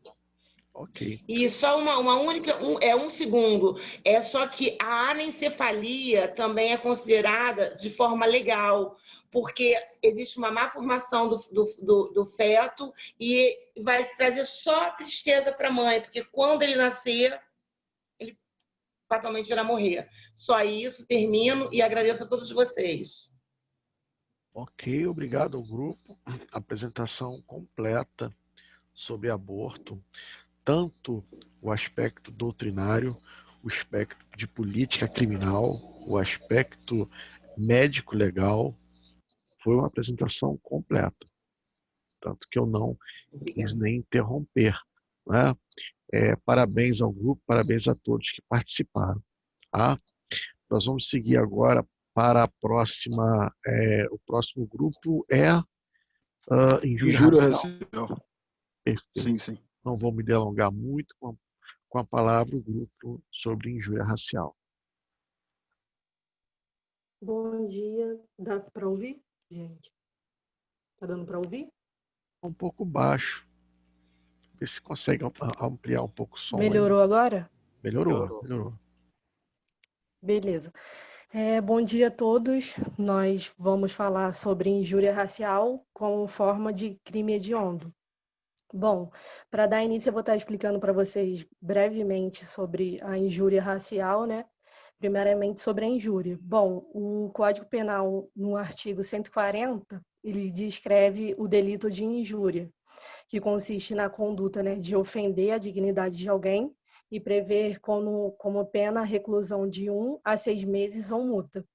Ok. E só um segundo. É só que a anencefalia também é considerada de forma legal, porque existe uma má formação do feto e vai trazer só tristeza para a mãe, porque quando ele nascer, ele fatalmente irá morrer. Só isso, termino e agradeço a todos vocês. Ok, obrigado ao grupo. Apresentação completa sobre aborto, tanto o aspecto doutrinário, o aspecto de política criminal, o aspecto médico-legal. Foi uma apresentação completa, tanto que eu não quis nem interromper, né? Parabéns ao grupo, parabéns a todos que participaram. Tá? Nós vamos seguir agora para a próxima. O próximo grupo é injúria racial. Perfeito. Sim. Não vou me delongar muito com a palavra o grupo sobre injúria racial. Bom dia. Dá para ouvir, gente? Tá dando para ouvir? Um pouco baixo. Vê se consegue ampliar um pouco o som. Melhorou aí. agora? Melhorou. Beleza. Bom dia a todos. Nós vamos falar sobre injúria racial como forma de crime hediondo. Bom, para dar início, eu vou estar explicando para vocês brevemente sobre a injúria racial, né? Primeiramente, sobre a injúria. Bom, o Código Penal, no artigo 140, ele descreve o delito de injúria, que consiste na conduta, né, de ofender a dignidade de alguém e prever como pena a reclusão de 1 a 6 meses ou multa.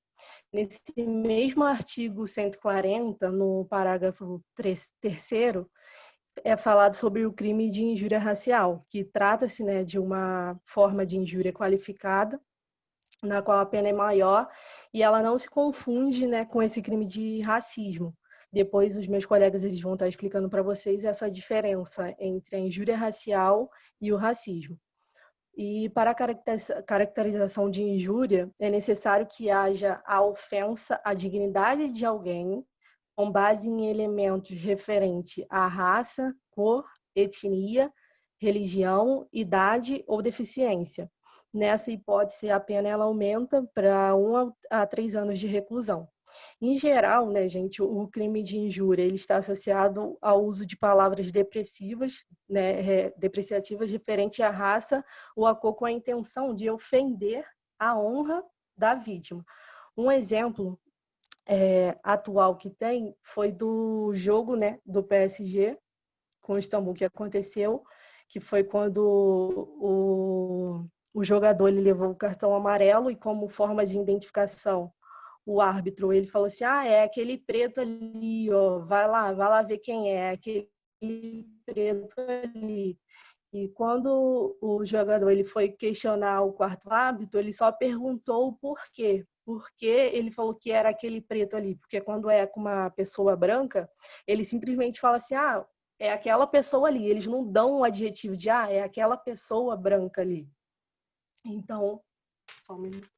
Nesse mesmo artigo 140, no parágrafo 3º, é falado sobre o crime de injúria racial, que trata-se, né, de uma forma de injúria qualificada, na qual a pena é maior, e ela não se confunde, né, com esse crime de racismo. Depois os meus colegas eles vão estar explicando para vocês essa diferença entre a injúria racial e o racismo. E para a caracterização de injúria, é necessário que haja a ofensa à dignidade de alguém com base em elementos referentes à raça, cor, etnia, religião, idade ou deficiência. Nessa hipótese, a pena ela aumenta para 1 a 3 anos de reclusão. Em geral, né, gente, o crime de injúria ele está associado ao uso de palavras depressivas, né, depreciativas referente à raça ou à cor com a intenção de ofender a honra da vítima. Um exemplo atual que tem foi do jogo, né, do PSG com o Istambul que aconteceu, que foi quando o jogador ele levou o cartão amarelo e como forma de identificação o árbitro, ele falou assim, é aquele preto ali, ó, vai lá ver quem é aquele preto ali. E quando o jogador ele foi questionar o quarto árbitro, ele só perguntou o porquê. Porque ele falou que era aquele preto ali. Porque quando é com uma pessoa branca, ele simplesmente fala assim, é aquela pessoa ali. Eles não dão um adjetivo de, é aquela pessoa branca ali. Então, só um minuto.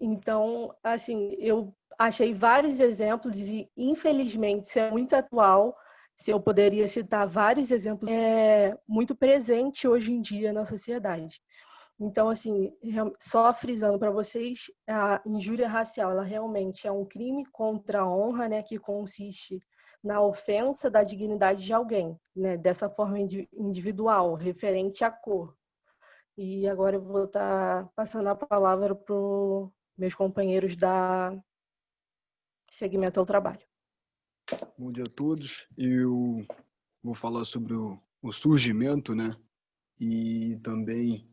Então, assim, eu achei vários exemplos e, infelizmente, isso é muito atual. Se eu poderia citar vários exemplos, é muito presente hoje em dia na sociedade. Então, assim, só frisando para vocês, a injúria racial, ela realmente é um crime contra a honra, né, que consiste na ofensa da dignidade de alguém, né, dessa forma individual, referente à cor. E agora eu vou estar passando a palavra para os meus companheiros da segmento ao trabalho. Bom dia a todos. Eu vou falar sobre o surgimento, né, e também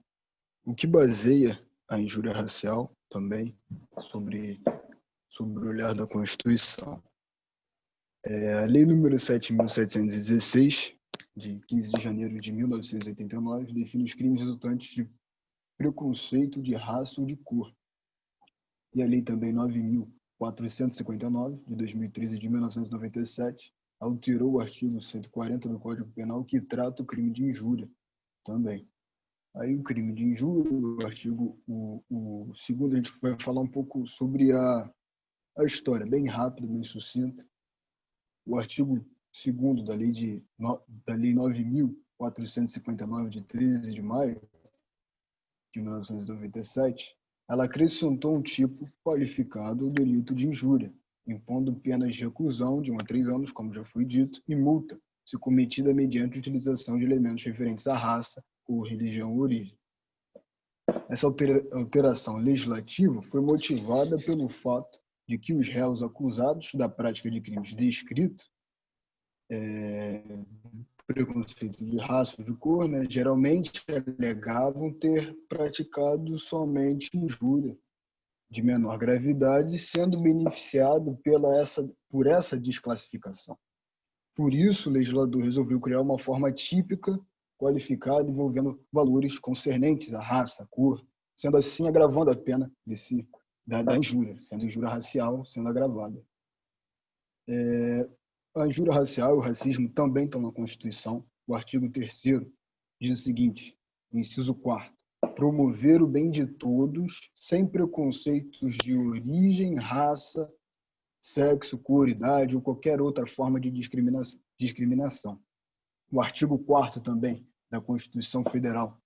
o que baseia a injúria racial, também sobre o olhar da Constituição. A Lei número 7.716, de 15 de janeiro de 1989, define os crimes resultantes de preconceito de raça ou de cor. E a Lei também 9.459, de 2013 e de 1997, alterou o artigo 140 do Código Penal, que trata o crime de injúria também. Aí o crime de injúria, o artigo, o segundo, a gente vai falar um pouco sobre a história, bem rápido, bem sucinta. O artigo 2º da Lei 9.459, de 13 de maio de 1997, ela acrescentou um tipo qualificado ao delito de injúria, impondo penas de reclusão de 1 a 3 anos, como já foi dito, e multa, se cometida mediante utilização de elementos referentes à raça ou religião ou origem. Essa alteração legislativa foi motivada pelo fato de que os réus acusados da prática de crimes descritos, preconceito de raça ou de cor, né, geralmente alegavam ter praticado somente injúria de menor gravidade, sendo beneficiado por essa desclassificação. Por isso, o legislador resolveu criar uma forma típica, qualificada, envolvendo valores concernentes à raça, à cor, sendo assim agravando a pena da injúria, sendo injúria racial sendo agravada. A injúria racial e o racismo também estão na Constituição. O artigo 3º diz o seguinte, inciso 4º, promover o bem de todos, sem preconceitos de origem, raça, sexo, cor, idade ou qualquer outra forma de discriminação. O artigo 4º também da Constituição Federal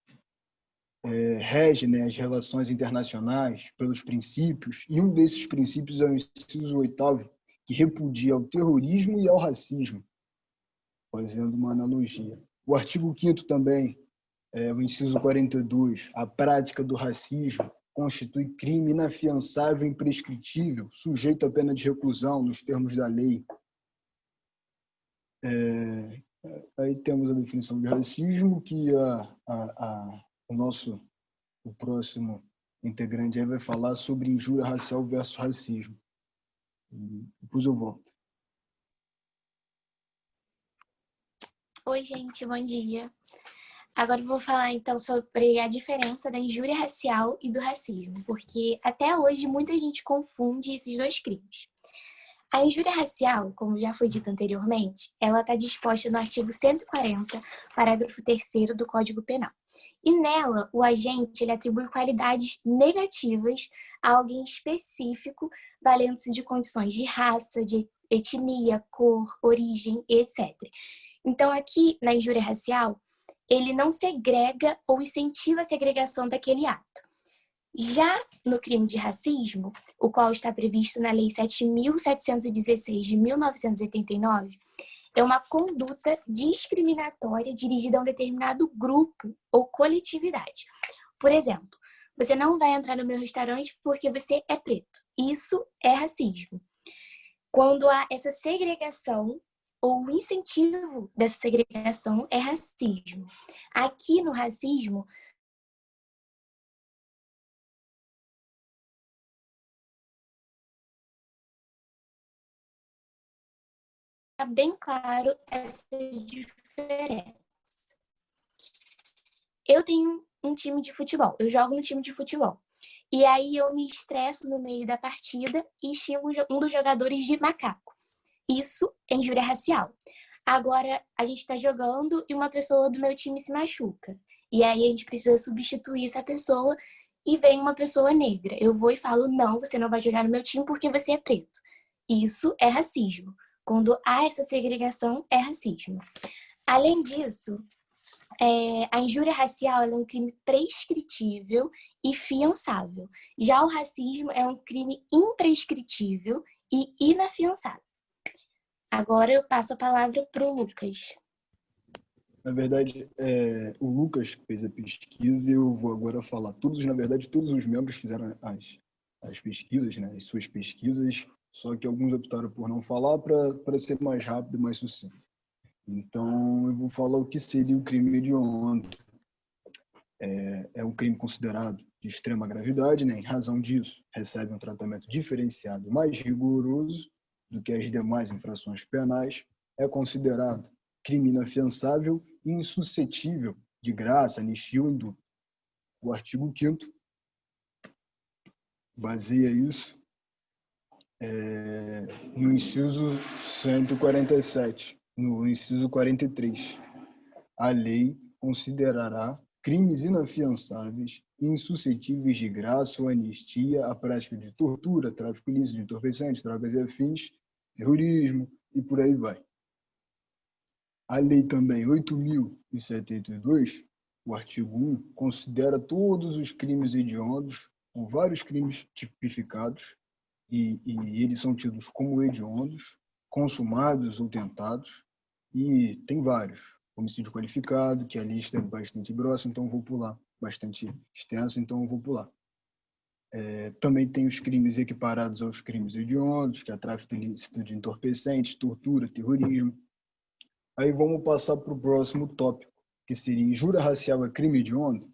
rege, né, as relações internacionais pelos princípios, e um desses princípios é o inciso 8º, que repudia ao terrorismo e ao racismo, fazendo uma analogia. O artigo 5º também, o inciso 42, a prática do racismo constitui crime inafiançável e imprescritível, sujeito à pena de reclusão nos termos da lei. Aí temos a definição de racismo, que o próximo integrante aí vai falar sobre injúria racial versus racismo. Depois eu volto. Oi, gente, bom dia. Agora eu vou falar, então, sobre a diferença da injúria racial e do racismo, porque até hoje muita gente confunde esses dois crimes. A injúria racial, como já foi dito anteriormente, ela está disposta no artigo 140, parágrafo 3º do Código Penal. E nela, o agente ele atribui qualidades negativas a alguém específico, valendo-se de condições de raça, de etnia, cor, origem, etc. Então, aqui, na injúria racial, ele não segrega ou incentiva a segregação daquele ato. Já no crime de racismo, o qual está previsto na Lei 7.716 de 1989, é uma conduta discriminatória dirigida a um determinado grupo ou coletividade. Por exemplo, você não vai entrar no meu restaurante porque você é preto. Isso é racismo. Quando há essa segregação ou o incentivo dessa segregação é racismo. Aqui no racismo, está bem claro essa diferença. Eu tenho um time de futebol, eu jogo no time de futebol. E aí eu me estresso no meio da partida e xingo um dos jogadores de macaco. Isso é injúria racial. Agora, a gente está jogando e uma pessoa do meu time se machuca. E aí a gente precisa substituir essa pessoa e vem uma pessoa negra. Eu vou e falo, não, você não vai jogar no meu time porque você é preto. Isso é racismo. Quando há essa segregação, é racismo. Além disso, a injúria racial é um crime prescritível e fiançável. Já o racismo é um crime imprescritível e inafiançável. Agora eu passo a palavra para o Lucas. Na verdade, o Lucas fez a pesquisa e eu vou agora falar. Na verdade, todos os membros fizeram as pesquisas, né, as suas pesquisas, só que alguns optaram por não falar para ser mais rápido e mais sucinto. Então, eu vou falar o que seria o crime hediondo. É um crime considerado de extrema gravidade, né? Em razão disso, recebe um tratamento diferenciado mais rigoroso do que as demais infrações penais, é considerado crime inafiançável e insuscetível de graça, anistia ou indulto. O artigo 5º baseia isso no inciso 147, no inciso 43. A lei considerará crimes inafiançáveis e insuscetíveis de graça ou anistia a prática de tortura, tráfico ilícito de entorpecentes, drogas e afins, terrorismo e por aí vai. A lei também 8.072, o artigo 1, considera todos os crimes hediondos, ou vários crimes tipificados, e eles são tidos como hediondos, consumados ou tentados, e tem vários. Homicídio qualificado, que a lista é bastante grossa, então eu vou pular, bastante extensa, então eu vou pular. Também tem os crimes equiparados aos crimes hediondos, que é tráfico ilícito de entorpecentes, tortura, terrorismo. Aí vamos passar para o próximo tópico, que seria injúria racial é crime hediondo?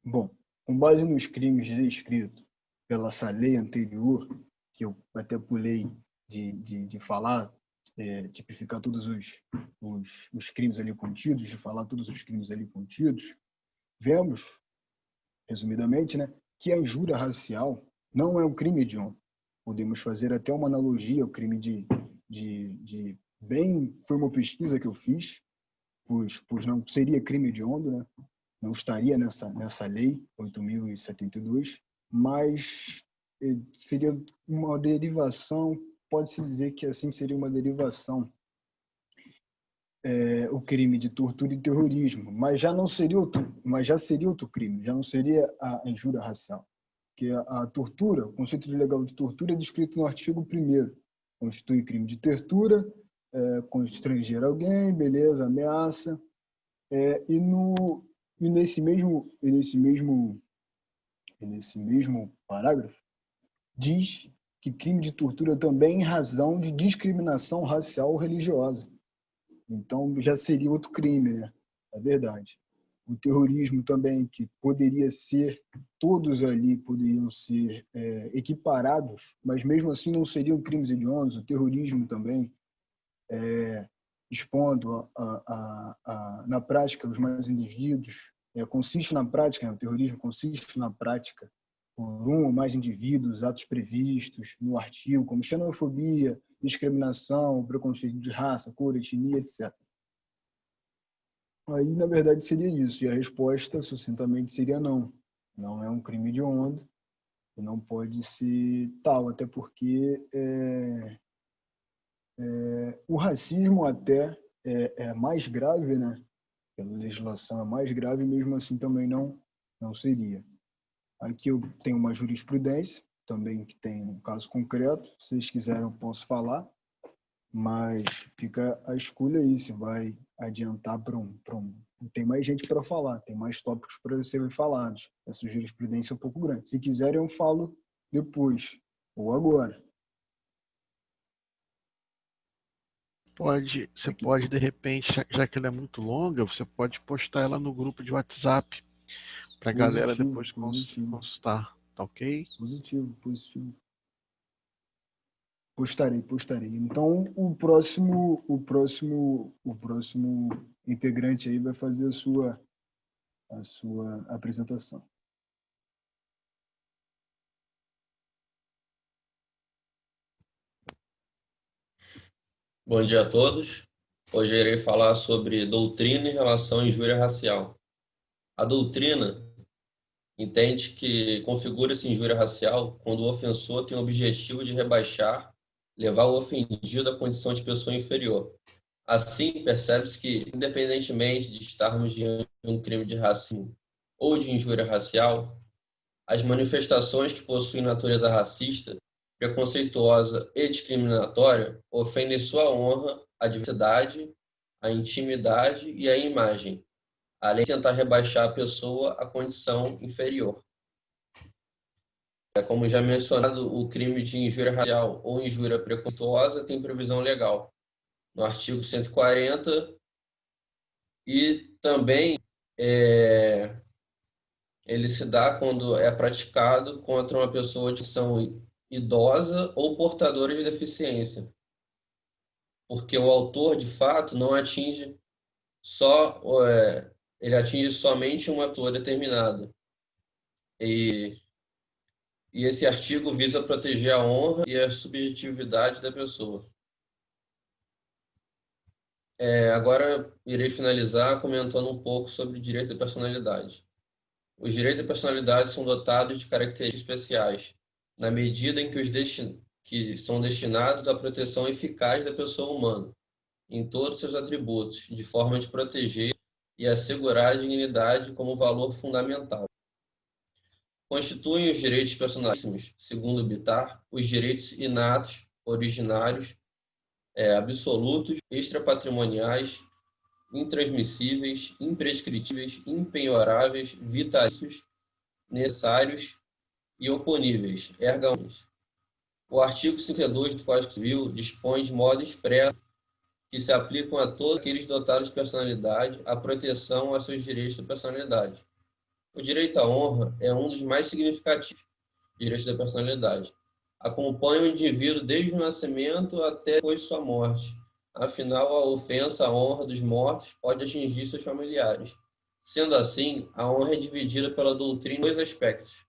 Bom, com base nos crimes descritos pela essa lei anterior, que eu até pulei de falar, tipificar todos os crimes ali contidos, de falar todos os crimes ali contidos, vemos, resumidamente, né, que a injúria racial não é um crime hediondo. Podemos fazer até uma analogia ao crime foi uma pesquisa que eu fiz, pois não seria crime hediondo, né? Não estaria nessa lei 8.072, mas seria uma derivação, pode-se dizer que assim seria uma derivação, o crime de tortura e terrorismo, mas já seria outro crime, já não seria a injúria racial, porque a tortura, o conceito de legal de tortura é descrito no artigo 1º, constitui crime de tortura, constranger alguém, beleza, ameaça, e nesse mesmo parágrafo diz que crime de tortura também em razão de discriminação racial ou religiosa. Então já seria outro crime, né? É verdade. O terrorismo também, que poderia ser, todos ali poderiam ser equiparados, mas mesmo assim não seriam crimes hediondos. O terrorismo também, expondo na prática os mais indivíduos, consiste na prática, né? O terrorismo consiste na prática por um ou mais indivíduos, atos previstos no artigo, como xenofobia, discriminação, preconceito de raça, cor, etnia, etc. Aí, na verdade, seria isso. E a resposta, sucintamente, seria não. Não é um crime hediondo, e não pode ser tal, até porque o racismo até é mais grave, né? Pela legislação é mais grave, mesmo assim também não seria. Aqui eu tenho uma jurisprudência, também que tem um caso concreto. Se vocês quiserem, eu posso falar, mas fica a escolha aí, se vai adiantar para um. Tem mais gente para falar, tem mais tópicos para serem falados. Essa jurisprudência é um pouco grande. Se quiserem, eu falo depois, ou agora. Você pode, de repente, já que ela é muito longa, você pode postar ela no grupo de WhatsApp para a galera depois consultar, tá ok? Positivo. Postarei. Então, o próximo integrante aí vai fazer a sua apresentação. Bom dia a todos. Hoje eu irei falar sobre doutrina em relação à injúria racial. A doutrina entende que configura-se injúria racial quando o ofensor tem o objetivo de rebaixar, levar o ofendido à condição de pessoa inferior. Assim, percebe-se que, independentemente de estarmos diante de um crime de racismo ou de injúria racial, as manifestações que possuem natureza racista, preconceituosa e discriminatória ofendem sua honra, a diversidade, a intimidade e a imagem, além de tentar rebaixar a pessoa à condição inferior. Como já mencionado, o crime de injúria racial ou injúria preconceituosa tem previsão legal no artigo 140 e também ele se dá quando é praticado contra uma pessoa de condição idosa ou portadora de deficiência, porque o autor, de fato, não atinge ele atinge somente uma pessoa determinada. E esse artigo visa proteger a honra e a subjetividade da pessoa. Agora irei finalizar comentando um pouco sobre o direito da personalidade. Os direitos da personalidade são dotados de características especiais, na medida em que são destinados à proteção eficaz da pessoa humana, em todos seus atributos, de forma de proteger e assegurar a dignidade como valor fundamental. Constituem os direitos personalíssimos, segundo Bittar, os direitos inatos, originários, absolutos, extrapatrimoniais, intransmissíveis, imprescritíveis, impenhoráveis, vitalícios, necessários e oponíveis, erga omnes. O artigo 32 do Código Civil dispõe de modo expresso que se aplicam a todos aqueles dotados de personalidade a proteção a seus direitos de personalidade. O direito à honra é um dos mais significativos direitos da personalidade. Acompanha o indivíduo desde o nascimento até depois de sua morte. Afinal, a ofensa à honra dos mortos pode atingir seus familiares. Sendo assim, a honra é dividida pela doutrina em dois aspectos: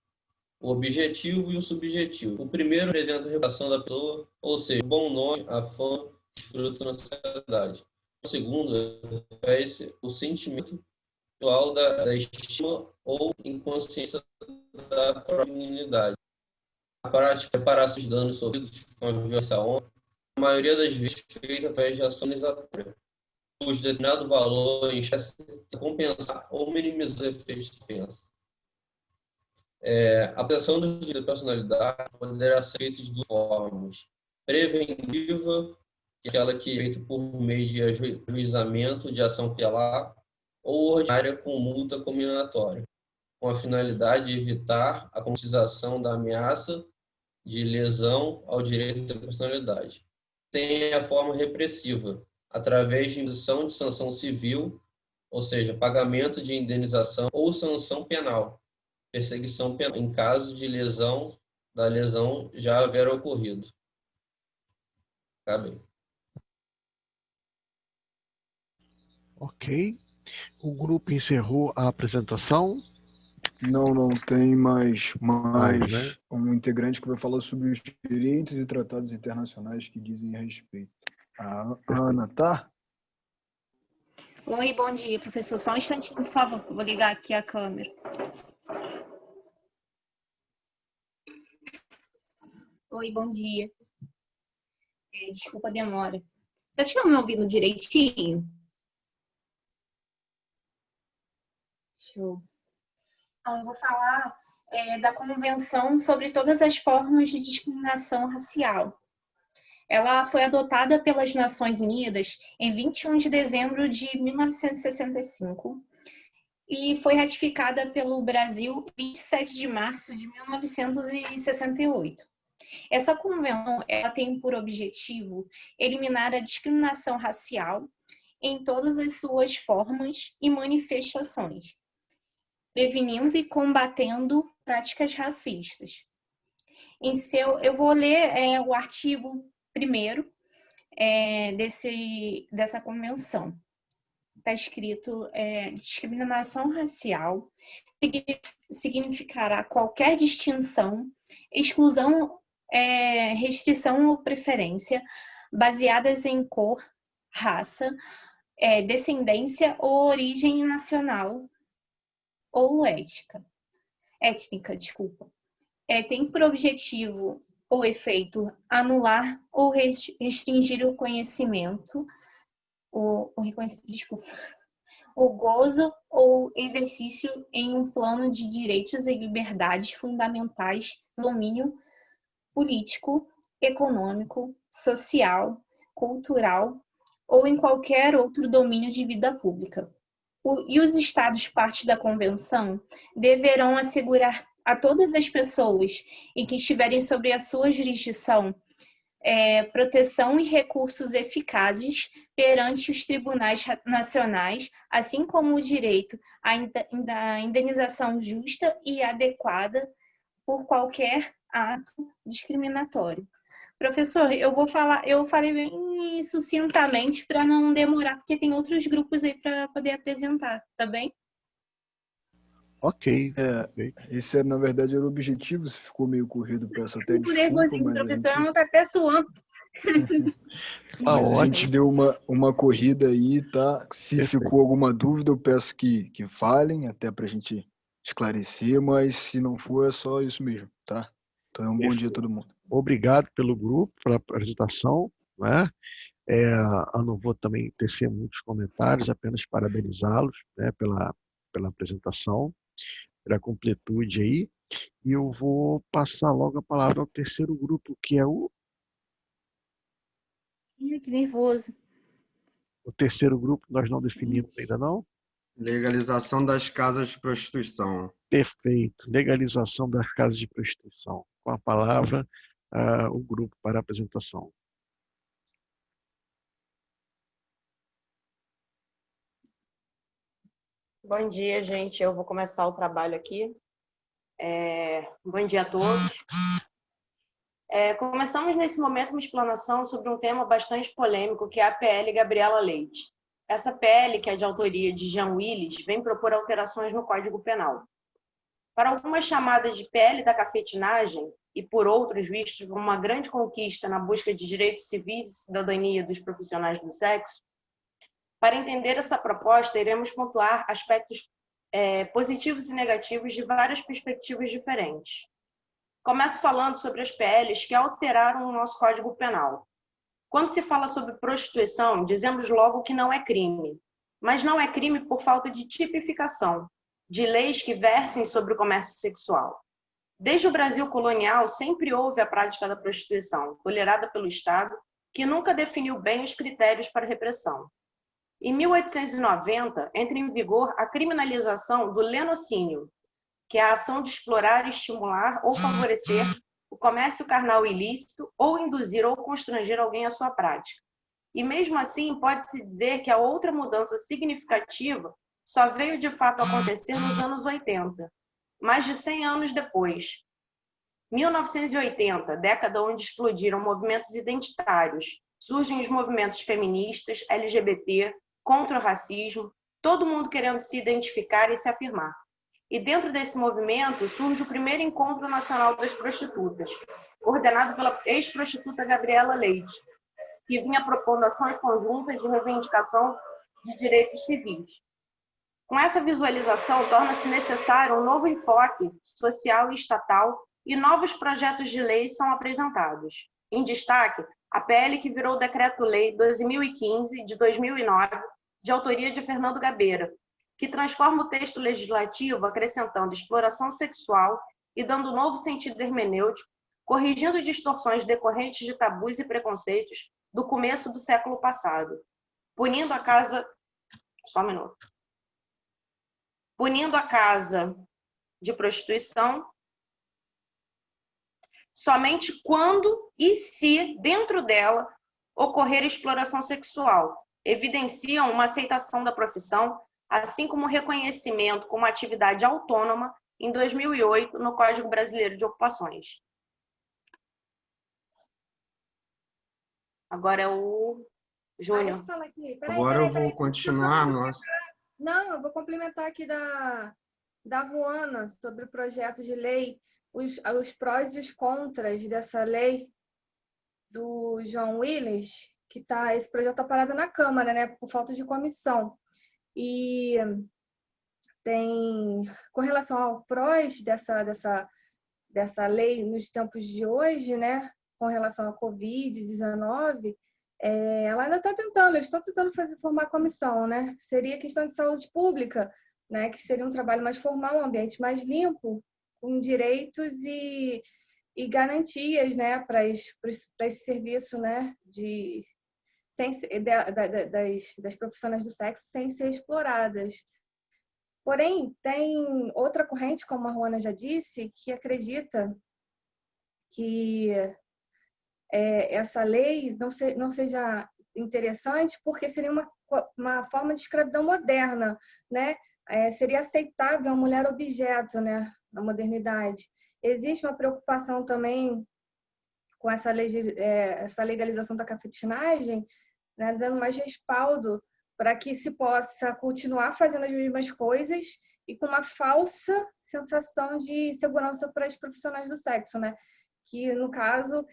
o objetivo e o subjetivo. O primeiro representa a reputação da pessoa, ou seja, o bom nome, a fama, desfruto na sociedade. O segundo refere-se ao sentimento atual da estima ou inconsciência da própria dignidade. A prática de reparar os danos sofridos com a violência à honra, a maioria das vezes feita através de ação indenizatória, cujo determinado valor enxerga compensar ou minimizar os efeitos de ofensa. A proteção dos direitos da personalidade poderá ser feita de duas formas: preventiva, que é aquela que é feita por meio de ajuizamento de ação cautelar, ou ordinária com multa combinatória, com a finalidade de evitar a concretização da ameaça de lesão ao direito da personalidade. Tem a forma repressiva, através de imposição de sanção civil, ou seja, pagamento de indenização, ou sanção penal, perseguição penal, em caso de lesão já haver ocorrido. Tá bem. Ok. O grupo encerrou a apresentação. Não tem mais né? um integrante que vai falar sobre os direitos e tratados internacionais que dizem respeito. A Ana, tá? Oi, bom dia, professor. Só um instantinho, por favor. Eu vou ligar aqui a câmera. Oi, bom dia. Desculpa a demora. Vocês estão me ouvindo direitinho? Show. Então, eu vou falar da Convenção sobre todas as formas de discriminação racial. Ela foi adotada pelas Nações Unidas em 21 de dezembro de 1965 e foi ratificada pelo Brasil em 27 de março de 1968. Essa convenção ela tem por objetivo eliminar a discriminação racial em todas as suas formas e manifestações, prevenindo e combatendo práticas racistas. Eu vou ler o artigo 1º dessa convenção. Está escrito: discriminação racial significará qualquer distinção, exclusão, restrição ou preferência baseadas em cor, raça, descendência ou origem nacional ou étnica. Tem por objetivo ou efeito anular ou restringir o conhecimento, o gozo ou exercício em um plano de direitos e liberdades fundamentais, domínio político, econômico, social, cultural ou em qualquer outro domínio de vida pública. E os Estados partes da Convenção deverão assegurar a todas as pessoas em que estiverem sob a sua jurisdição proteção e recursos eficazes perante os tribunais nacionais, assim como o direito à indenização justa e adequada por qualquer ato discriminatório. Professor, eu falei bem sucintamente para não demorar, porque tem outros grupos aí para poder apresentar, tá bem? Ok. Esse, na verdade, era o objetivo, se ficou meio corrido, peço até desculpa, nervosinho, mas professor, não tá até suando. Mas a gente deu uma corrida aí, tá? Se Perfeito. ficou alguma dúvida, eu peço que falem, até pra gente esclarecer, mas se não for, é só isso mesmo, tá? Então, bom dia a todo mundo. Obrigado pelo grupo, pela apresentação, né? Eu não vou também tecer muitos comentários, apenas parabenizá-los, né, pela apresentação, pela completude aí. E eu vou passar logo a palavra ao terceiro grupo, que é o Que nervoso. terceiro grupo, nós não definimos ainda não? Legalização das casas de prostituição. Perfeito. Legalização das casas de prostituição. Com a palavra, o grupo para a apresentação. Bom dia, gente. Eu vou começar o trabalho aqui. Bom dia a todos. Começamos nesse momento uma explanação sobre um tema bastante polêmico, que é a PL Gabriela Leite. Essa PL, que é de autoria de Jean Willis, vem propor alterações no Código Penal. Para algumas chamadas de PL da cafetinagem, e por outros vistos como uma grande conquista na busca de direitos civis e cidadania dos profissionais do sexo, para entender essa proposta, iremos pontuar aspectos positivos e negativos de várias perspectivas diferentes. Começo falando sobre as PLs que alteraram o nosso Código Penal. Quando se fala sobre prostituição, dizemos logo que não é crime. Mas não é crime por falta de tipificação, de leis que versem sobre o comércio sexual. Desde o Brasil colonial, sempre houve a prática da prostituição, tolerada pelo Estado, que nunca definiu bem os critérios para repressão. Em 1890, entra em vigor a criminalização do lenocínio, que é a ação de explorar, estimular ou favorecer o comércio carnal ilícito ou induzir ou constranger alguém à sua prática. E mesmo assim, pode-se dizer que a outra mudança significativa só veio de fato acontecer nos anos 80, mais de 100 anos depois. 1980, década onde explodiram movimentos identitários, surgem os movimentos feministas, LGBT, contra o racismo, todo mundo querendo se identificar e se afirmar. E dentro desse movimento surge o primeiro Encontro Nacional das Prostitutas, coordenado pela ex-prostituta Gabriela Leite, que vinha propondo ações conjuntas de reivindicação de direitos civis. Com essa visualização, torna-se necessário um novo enfoque social e estatal e novos projetos de lei são apresentados. Em destaque, a PL que virou o Decreto-Lei 12.015, de 2009, de autoria de Fernando Gabeira, que transforma o texto legislativo acrescentando exploração sexual e dando novo sentido hermenêutico, corrigindo distorções decorrentes de tabus e preconceitos do começo do século passado, punindo a casa de prostituição somente quando e se, dentro dela, ocorrer exploração sexual. Evidenciam uma aceitação da profissão, assim como o reconhecimento como atividade autônoma em 2008 no Código Brasileiro de Ocupações. Agora é o Júnior. Deixa eu falar aqui. Agora eu vou continuar. Não, eu vou complementar aqui da Ruana sobre o projeto de lei, os prós e os contras dessa lei do João Willis, que esse projeto está parado na Câmara, né, por falta de comissão. E tem, com relação ao prós dessa lei nos tempos de hoje, né, com relação à Covid-19, ela ainda está tentando, eles estão tentando formar comissão, né? Seria questão de saúde pública, né, que seria um trabalho mais formal, um ambiente mais limpo, com direitos e garantias, né, para esse serviço, né, das profissionais do sexo sem ser exploradas. Porém, tem outra corrente, como a Ruana já disse, que acredita que essa lei não seja interessante porque seria uma forma de escravidão moderna, né? Seria aceitável a mulher objeto, né, na modernidade. Existe uma preocupação também com essa legalização da cafetinagem, né, dando mais respaldo para que se possa continuar fazendo as mesmas coisas e com uma falsa sensação de segurança para os profissionais do sexo, né? Que, no caso,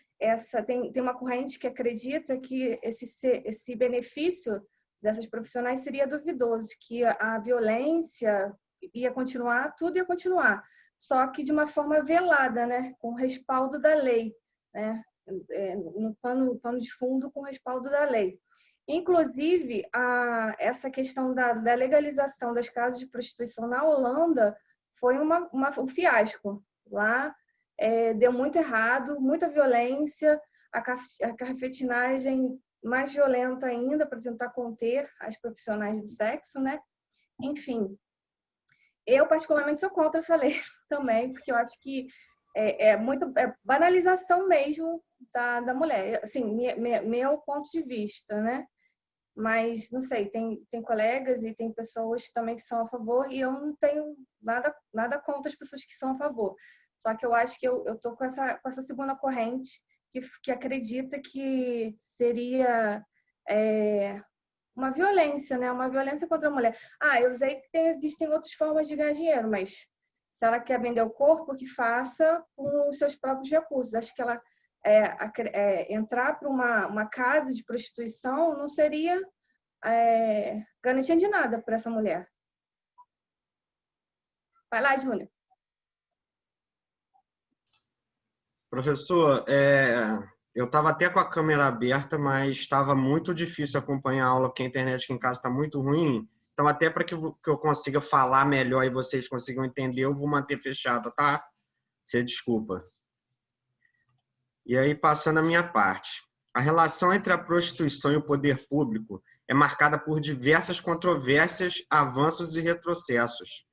tem uma corrente que acredita que esse benefício dessas profissionais seria duvidoso, que a violência ia continuar, tudo ia continuar, só que de uma forma velada, né? Com respaldo da lei, né? No pano de fundo com respaldo da lei. Inclusive, essa questão da legalização das casas de prostituição na Holanda foi um fiasco. Lá deu muito errado, muita violência, a cafetinagem mais violenta ainda para tentar conter as profissionais do sexo, né? Enfim, eu particularmente sou contra essa lei também, porque eu acho que é banalização mesmo da mulher, assim, meu ponto de vista, né? Mas, não sei, tem colegas e tem pessoas também que são a favor e eu não tenho nada contra as pessoas que são a favor. Só que eu acho que eu tô com essa segunda corrente que acredita que seria uma violência, né? Uma violência contra a mulher. Eu sei que existem outras formas de ganhar dinheiro, mas se ela quer vender o corpo, que faça com os seus próprios recursos. Acho que ela entrar para uma casa de prostituição não seria garantia de nada para essa mulher. Vai lá, Júnior. Professor, eu estava até com a câmera aberta, mas estava muito difícil acompanhar a aula, porque a internet aqui em casa está muito ruim. Então, até para que eu consiga falar melhor e vocês consigam entender, eu vou manter fechada, tá? Você desculpa. E aí, passando a minha parte. A relação entre a prostituição e o poder público é marcada por diversas controvérsias, avanços e retrocessos.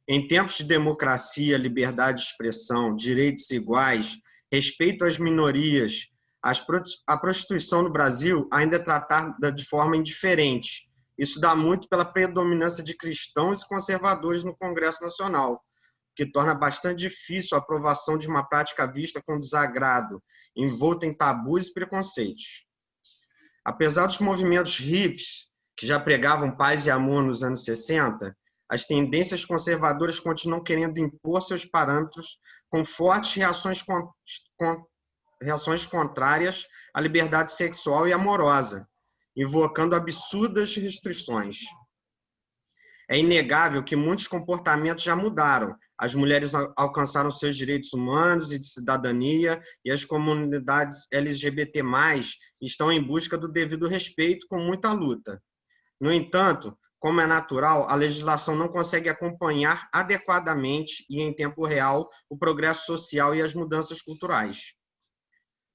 Em tempos de democracia, liberdade de expressão, direitos iguais, respeito às minorias, a prostituição no Brasil ainda é tratada de forma indiferente. Isso dá muito pela predominância de cristãos e conservadores no Congresso Nacional, que torna bastante difícil a aprovação de uma prática vista com desagrado, envolta em tabus e preconceitos. Apesar dos movimentos hippies, que já pregavam paz e amor nos anos 60, as tendências conservadoras continuam querendo impor seus parâmetros com fortes reações contrárias à liberdade sexual e amorosa, invocando absurdas restrições. É inegável que muitos comportamentos já mudaram. As mulheres alcançaram seus direitos humanos e de cidadania e as comunidades LGBT+, estão em busca do devido respeito com muita luta. No entanto, Como é natural, a legislação não consegue acompanhar adequadamente e em tempo real o progresso social e as mudanças culturais.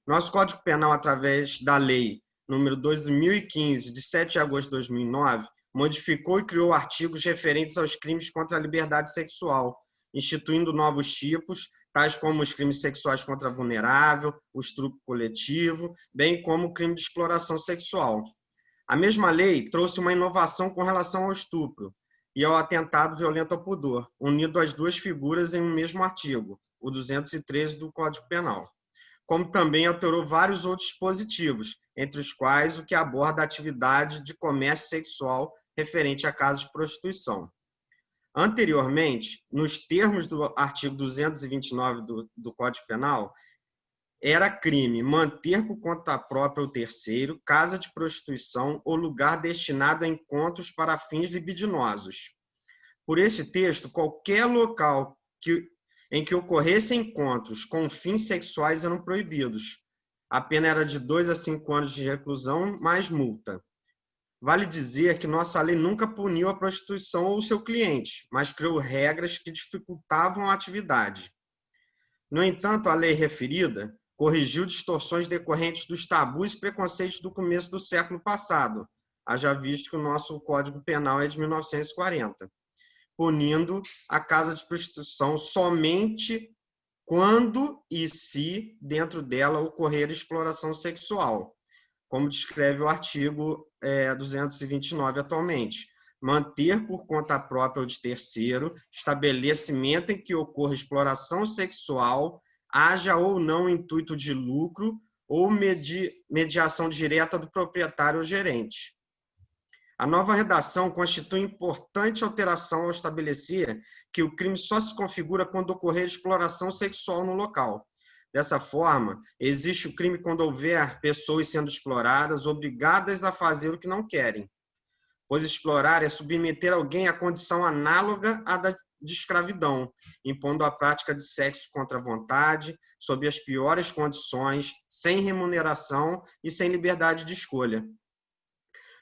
Nosso Código Penal, através da Lei número 2015, de 7 de agosto de 2009, modificou e criou artigos referentes aos crimes contra a liberdade sexual, instituindo novos tipos, tais como os crimes sexuais contra vulnerável, o estupro coletivo, bem como o crime de exploração sexual. A mesma lei trouxe uma inovação com relação ao estupro e ao atentado violento ao pudor, unindo as duas figuras em um mesmo artigo, o 213 do Código Penal, como também alterou vários outros dispositivos, entre os quais o que aborda a atividade de comércio sexual referente a casos de prostituição. Anteriormente, nos termos do artigo 229 do Código Penal, era crime manter por conta própria ou terceiro casa de prostituição ou lugar destinado a encontros para fins libidinosos. Por esse texto, qualquer local em que ocorressem encontros com fins sexuais eram proibidos. A pena era de 2 a 5 anos de reclusão, mais multa. Vale dizer que nossa lei nunca puniu a prostituição ou o seu cliente, mas criou regras que dificultavam a atividade. No entanto, a lei referida corrigiu distorções decorrentes dos tabus e preconceitos do começo do século passado, haja visto que o nosso Código Penal é de 1940, punindo a casa de prostituição somente quando e se dentro dela ocorrer exploração sexual, como descreve o artigo 229 atualmente. Manter por conta própria ou de terceiro estabelecimento em que ocorra exploração sexual, haja ou não intuito de lucro ou mediação direta do proprietário ou gerente. A nova redação constitui importante alteração ao estabelecer que o crime só se configura quando ocorrer exploração sexual no local. Dessa forma, existe o crime quando houver pessoas sendo exploradas, obrigadas a fazer o que não querem, pois explorar é submeter alguém à condição análoga à da de escravidão, impondo a prática de sexo contra a vontade, sob as piores condições, sem remuneração e sem liberdade de escolha.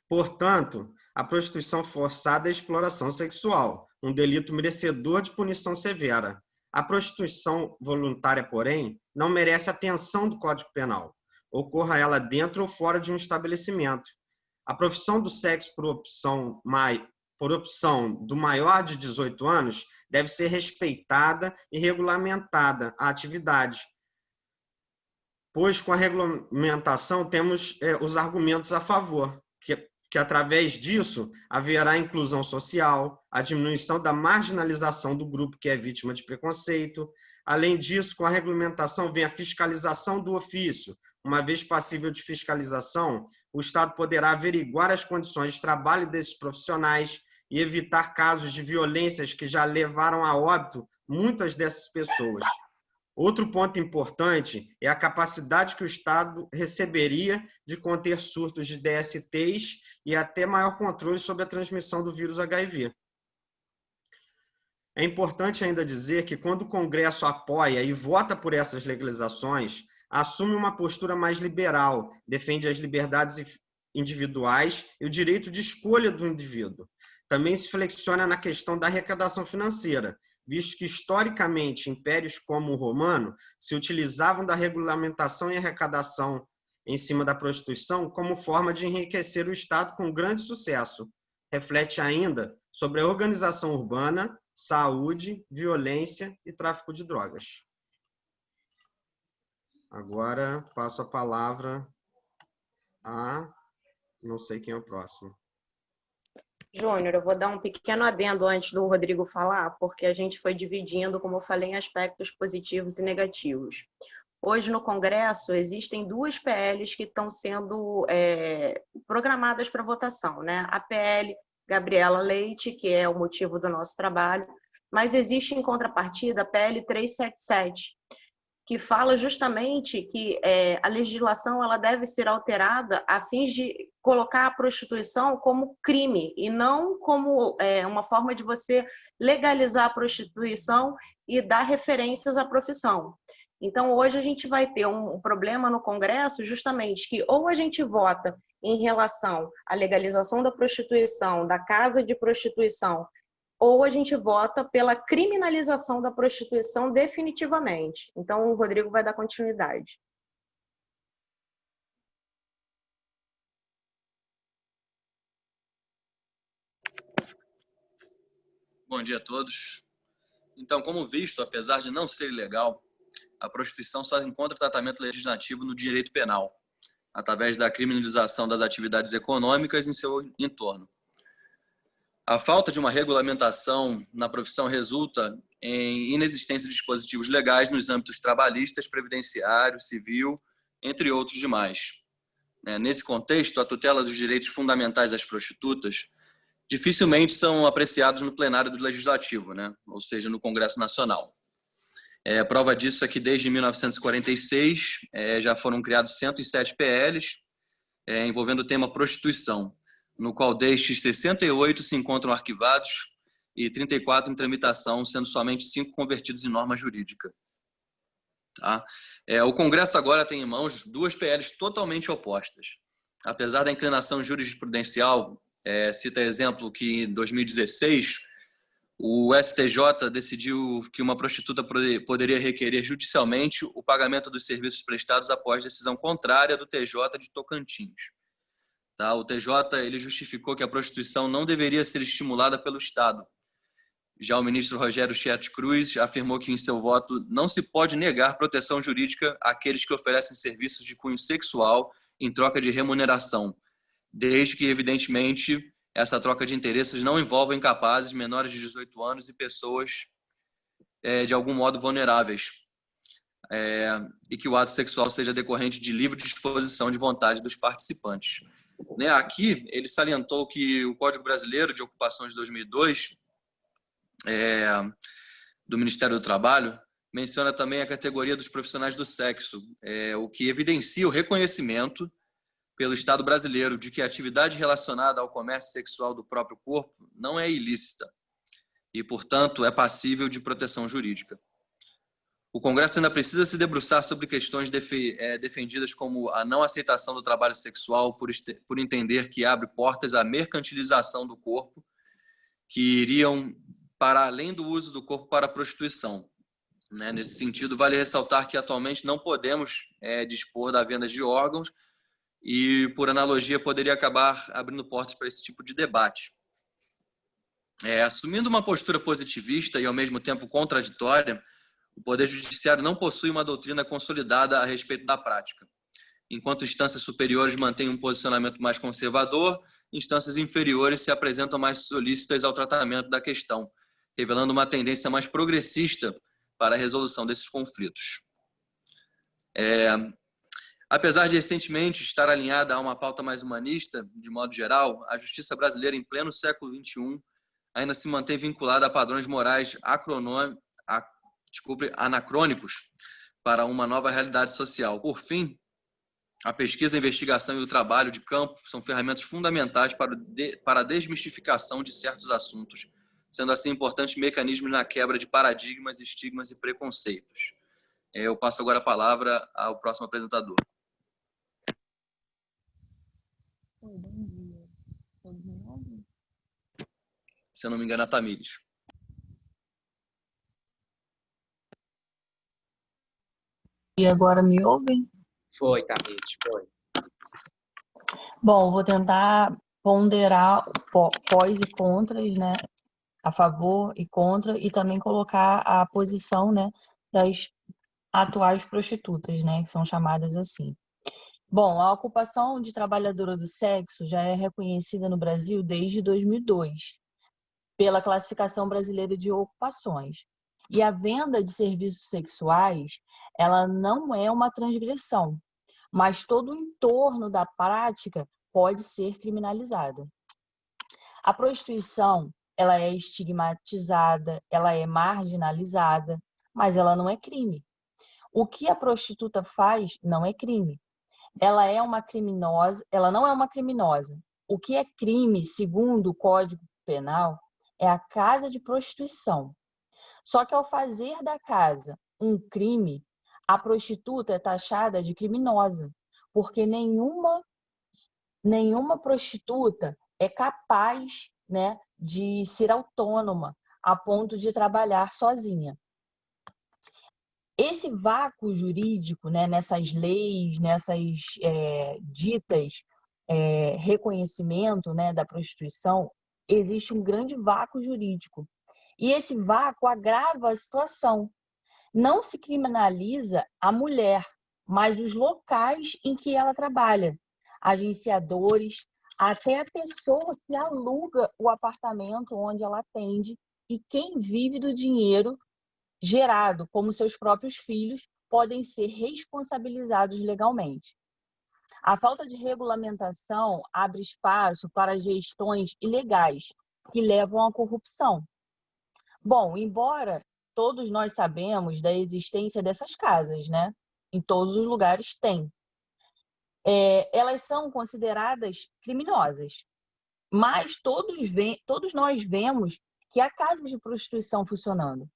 Portanto, a prostituição forçada é exploração sexual, um delito merecedor de punição severa. A prostituição voluntária, porém, não merece atenção do Código Penal, ocorra ela dentro ou fora de um estabelecimento. A profissão do sexo por opção do maior de 18 anos deve ser respeitada e regulamentada a atividade, pois com a regulamentação temos os argumentos a favor, que através disso haverá inclusão social, a diminuição da marginalização do grupo que é vítima de preconceito. Além disso, com a regulamentação vem a fiscalização do ofício. Uma vez passível de fiscalização, o Estado poderá averiguar as condições de trabalho desses profissionais e evitar casos de violências que já levaram a óbito muitas dessas pessoas. Outro ponto importante é a capacidade que o Estado receberia de conter surtos de DSTs e até maior controle sobre a transmissão do vírus HIV. É importante ainda dizer que quando o Congresso apoia e vota por essas legalizações, assume uma postura mais liberal, defende as liberdades individuais e o direito de escolha do indivíduo. Também se flexiona na questão da arrecadação financeira, visto que, historicamente, impérios como o romano se utilizavam da regulamentação e arrecadação em cima da prostituição como forma de enriquecer o Estado com grande sucesso. Reflete ainda sobre a organização urbana, saúde, violência e tráfico de drogas. Agora, passo a palavra a... não sei quem é o próximo. Júnior, eu vou dar um pequeno adendo antes do Rodrigo falar, porque a gente foi dividindo, como eu falei, em aspectos positivos e negativos. Hoje, no Congresso, existem 2 PLs que estão sendo programadas para votação, né? A PL Gabriela Leite, que é o motivo do nosso trabalho, mas existe, em contrapartida, a PL 377, que fala justamente que a legislação ela deve ser alterada a fim de colocar a prostituição como crime e não como uma forma de você legalizar a prostituição e dar referências à profissão. Então, hoje a gente vai ter um problema no Congresso justamente que ou a gente vota em relação à legalização da prostituição, da casa de prostituição, ou a gente vota pela criminalização da prostituição definitivamente. Então, o Rodrigo vai dar continuidade. Bom dia a todos. Então, como visto, apesar de não ser ilegal, a prostituição só encontra tratamento legislativo no direito penal, através da criminalização das atividades econômicas em seu entorno. A falta de uma regulamentação na profissão resulta em inexistência de dispositivos legais nos âmbitos trabalhistas, previdenciário, civil, entre outros demais. Nesse contexto, a tutela dos direitos fundamentais das prostitutas dificilmente são apreciados no plenário do Legislativo, ou seja, no Congresso Nacional. Prova disso é que desde 1946 já foram criados 107 PLs envolvendo o tema prostituição, no qual destes 68 se encontram arquivados e 34 em tramitação, sendo somente 5 convertidos em norma jurídica. Tá? O Congresso agora tem em mãos 2 PLs totalmente opostas. Apesar da inclinação jurisprudencial, cita exemplo que em 2016 o STJ decidiu que uma prostituta poderia requerer judicialmente o pagamento dos serviços prestados após decisão contrária do TJ de Tocantins. Tá? O TJ ele justificou que a prostituição não deveria ser estimulada pelo Estado. Já o ministro Rogério Chet Cruz afirmou que em seu voto não se pode negar proteção jurídica àqueles que oferecem serviços de cunho sexual em troca de remuneração, desde que, evidentemente, essa troca de interesses não envolva incapazes, menores de 18 anos e pessoas de algum modo vulneráveis, e que o ato sexual seja decorrente de livre disposição de vontade dos participantes. Aqui, ele salientou que o Código Brasileiro de Ocupações de 2002, do Ministério do Trabalho, menciona também a categoria dos profissionais do sexo, o que evidencia o reconhecimento pelo Estado brasileiro de que a atividade relacionada ao comércio sexual do próprio corpo não é ilícita e, portanto, é passível de proteção jurídica. O Congresso ainda precisa se debruçar sobre questões defendidas como a não aceitação do trabalho sexual por entender que abre portas à mercantilização do corpo, que iriam para além do uso do corpo para a prostituição. Nesse sentido, vale ressaltar que atualmente não podemos dispor da venda de órgãos e, por analogia, poderia acabar abrindo portas para esse tipo de debate. Assumindo uma postura positivista e, ao mesmo tempo, contraditória, o Poder Judiciário não possui uma doutrina consolidada a respeito da prática. Enquanto instâncias superiores mantêm um posicionamento mais conservador, instâncias inferiores se apresentam mais solícitas ao tratamento da questão, revelando uma tendência mais progressista para a resolução desses conflitos. Apesar de recentemente estar alinhada a uma pauta mais humanista, de modo geral, a justiça brasileira em pleno século XXI ainda se mantém vinculada a padrões morais anacrônicos para uma nova realidade social. Por fim, a pesquisa, a investigação e o trabalho de campo são ferramentas fundamentais para a desmistificação de certos assuntos, sendo assim importantes mecanismos na quebra de paradigmas, estigmas e preconceitos. Eu passo agora a palavra ao próximo apresentador. Oi, bom dia. Todos me ouvem? Se eu não me engano, a Tamires. E agora me ouvem? Foi, Tamires, foi. Bom, vou tentar ponderar pós e contras, né? A favor e contra, e também colocar a posição, né, das atuais prostitutas, né, que são chamadas assim. Bom, a ocupação de trabalhadora do sexo já é reconhecida no Brasil desde 2002, pela Classificação Brasileira de Ocupações. E a venda de serviços sexuais, ela não é uma transgressão, mas todo o entorno da prática pode ser criminalizada. A prostituição, ela é estigmatizada, ela é marginalizada, mas ela não é crime. O que a prostituta faz não é crime. Ela é uma criminosa, ela não é uma criminosa. O que é crime, segundo o Código Penal, é a casa de prostituição. Só que ao fazer da casa um crime, a prostituta é taxada de criminosa, porque nenhuma nenhuma prostituta é capaz, né, de ser autônoma a ponto de trabalhar sozinha. Esse vácuo jurídico, né, nessas leis, nessas ditas reconhecimento, né, da prostituição, existe um grande vácuo jurídico. E esse vácuo agrava a situação. Não se criminaliza a mulher, mas os locais em que ela trabalha, agenciadores, até a pessoa que aluga o apartamento onde ela atende e quem vive do dinheiro gerado, como seus próprios filhos, podem ser responsabilizados legalmente. A falta de regulamentação abre espaço para gestões ilegais que levam à corrupção. Bom, embora todos nós sabemos da existência dessas casas, né? Em todos os lugares tem. Elas são consideradas criminosas, mas todos nós vemos que há casas de prostituição funcionando.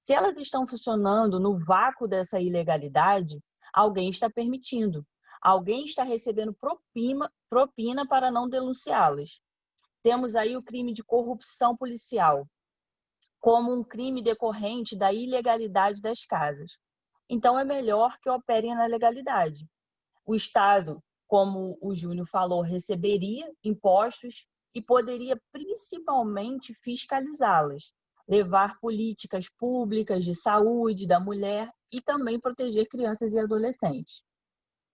Se elas estão funcionando no vácuo dessa ilegalidade, alguém está permitindo. Alguém está recebendo propina para não denunciá-las. Temos aí o crime de corrupção policial, como um crime decorrente da ilegalidade das casas. Então, é melhor que operem na legalidade. O Estado, como o Júnior falou, receberia impostos e poderia principalmente fiscalizá-las, levar políticas públicas de saúde da mulher e também proteger crianças e adolescentes.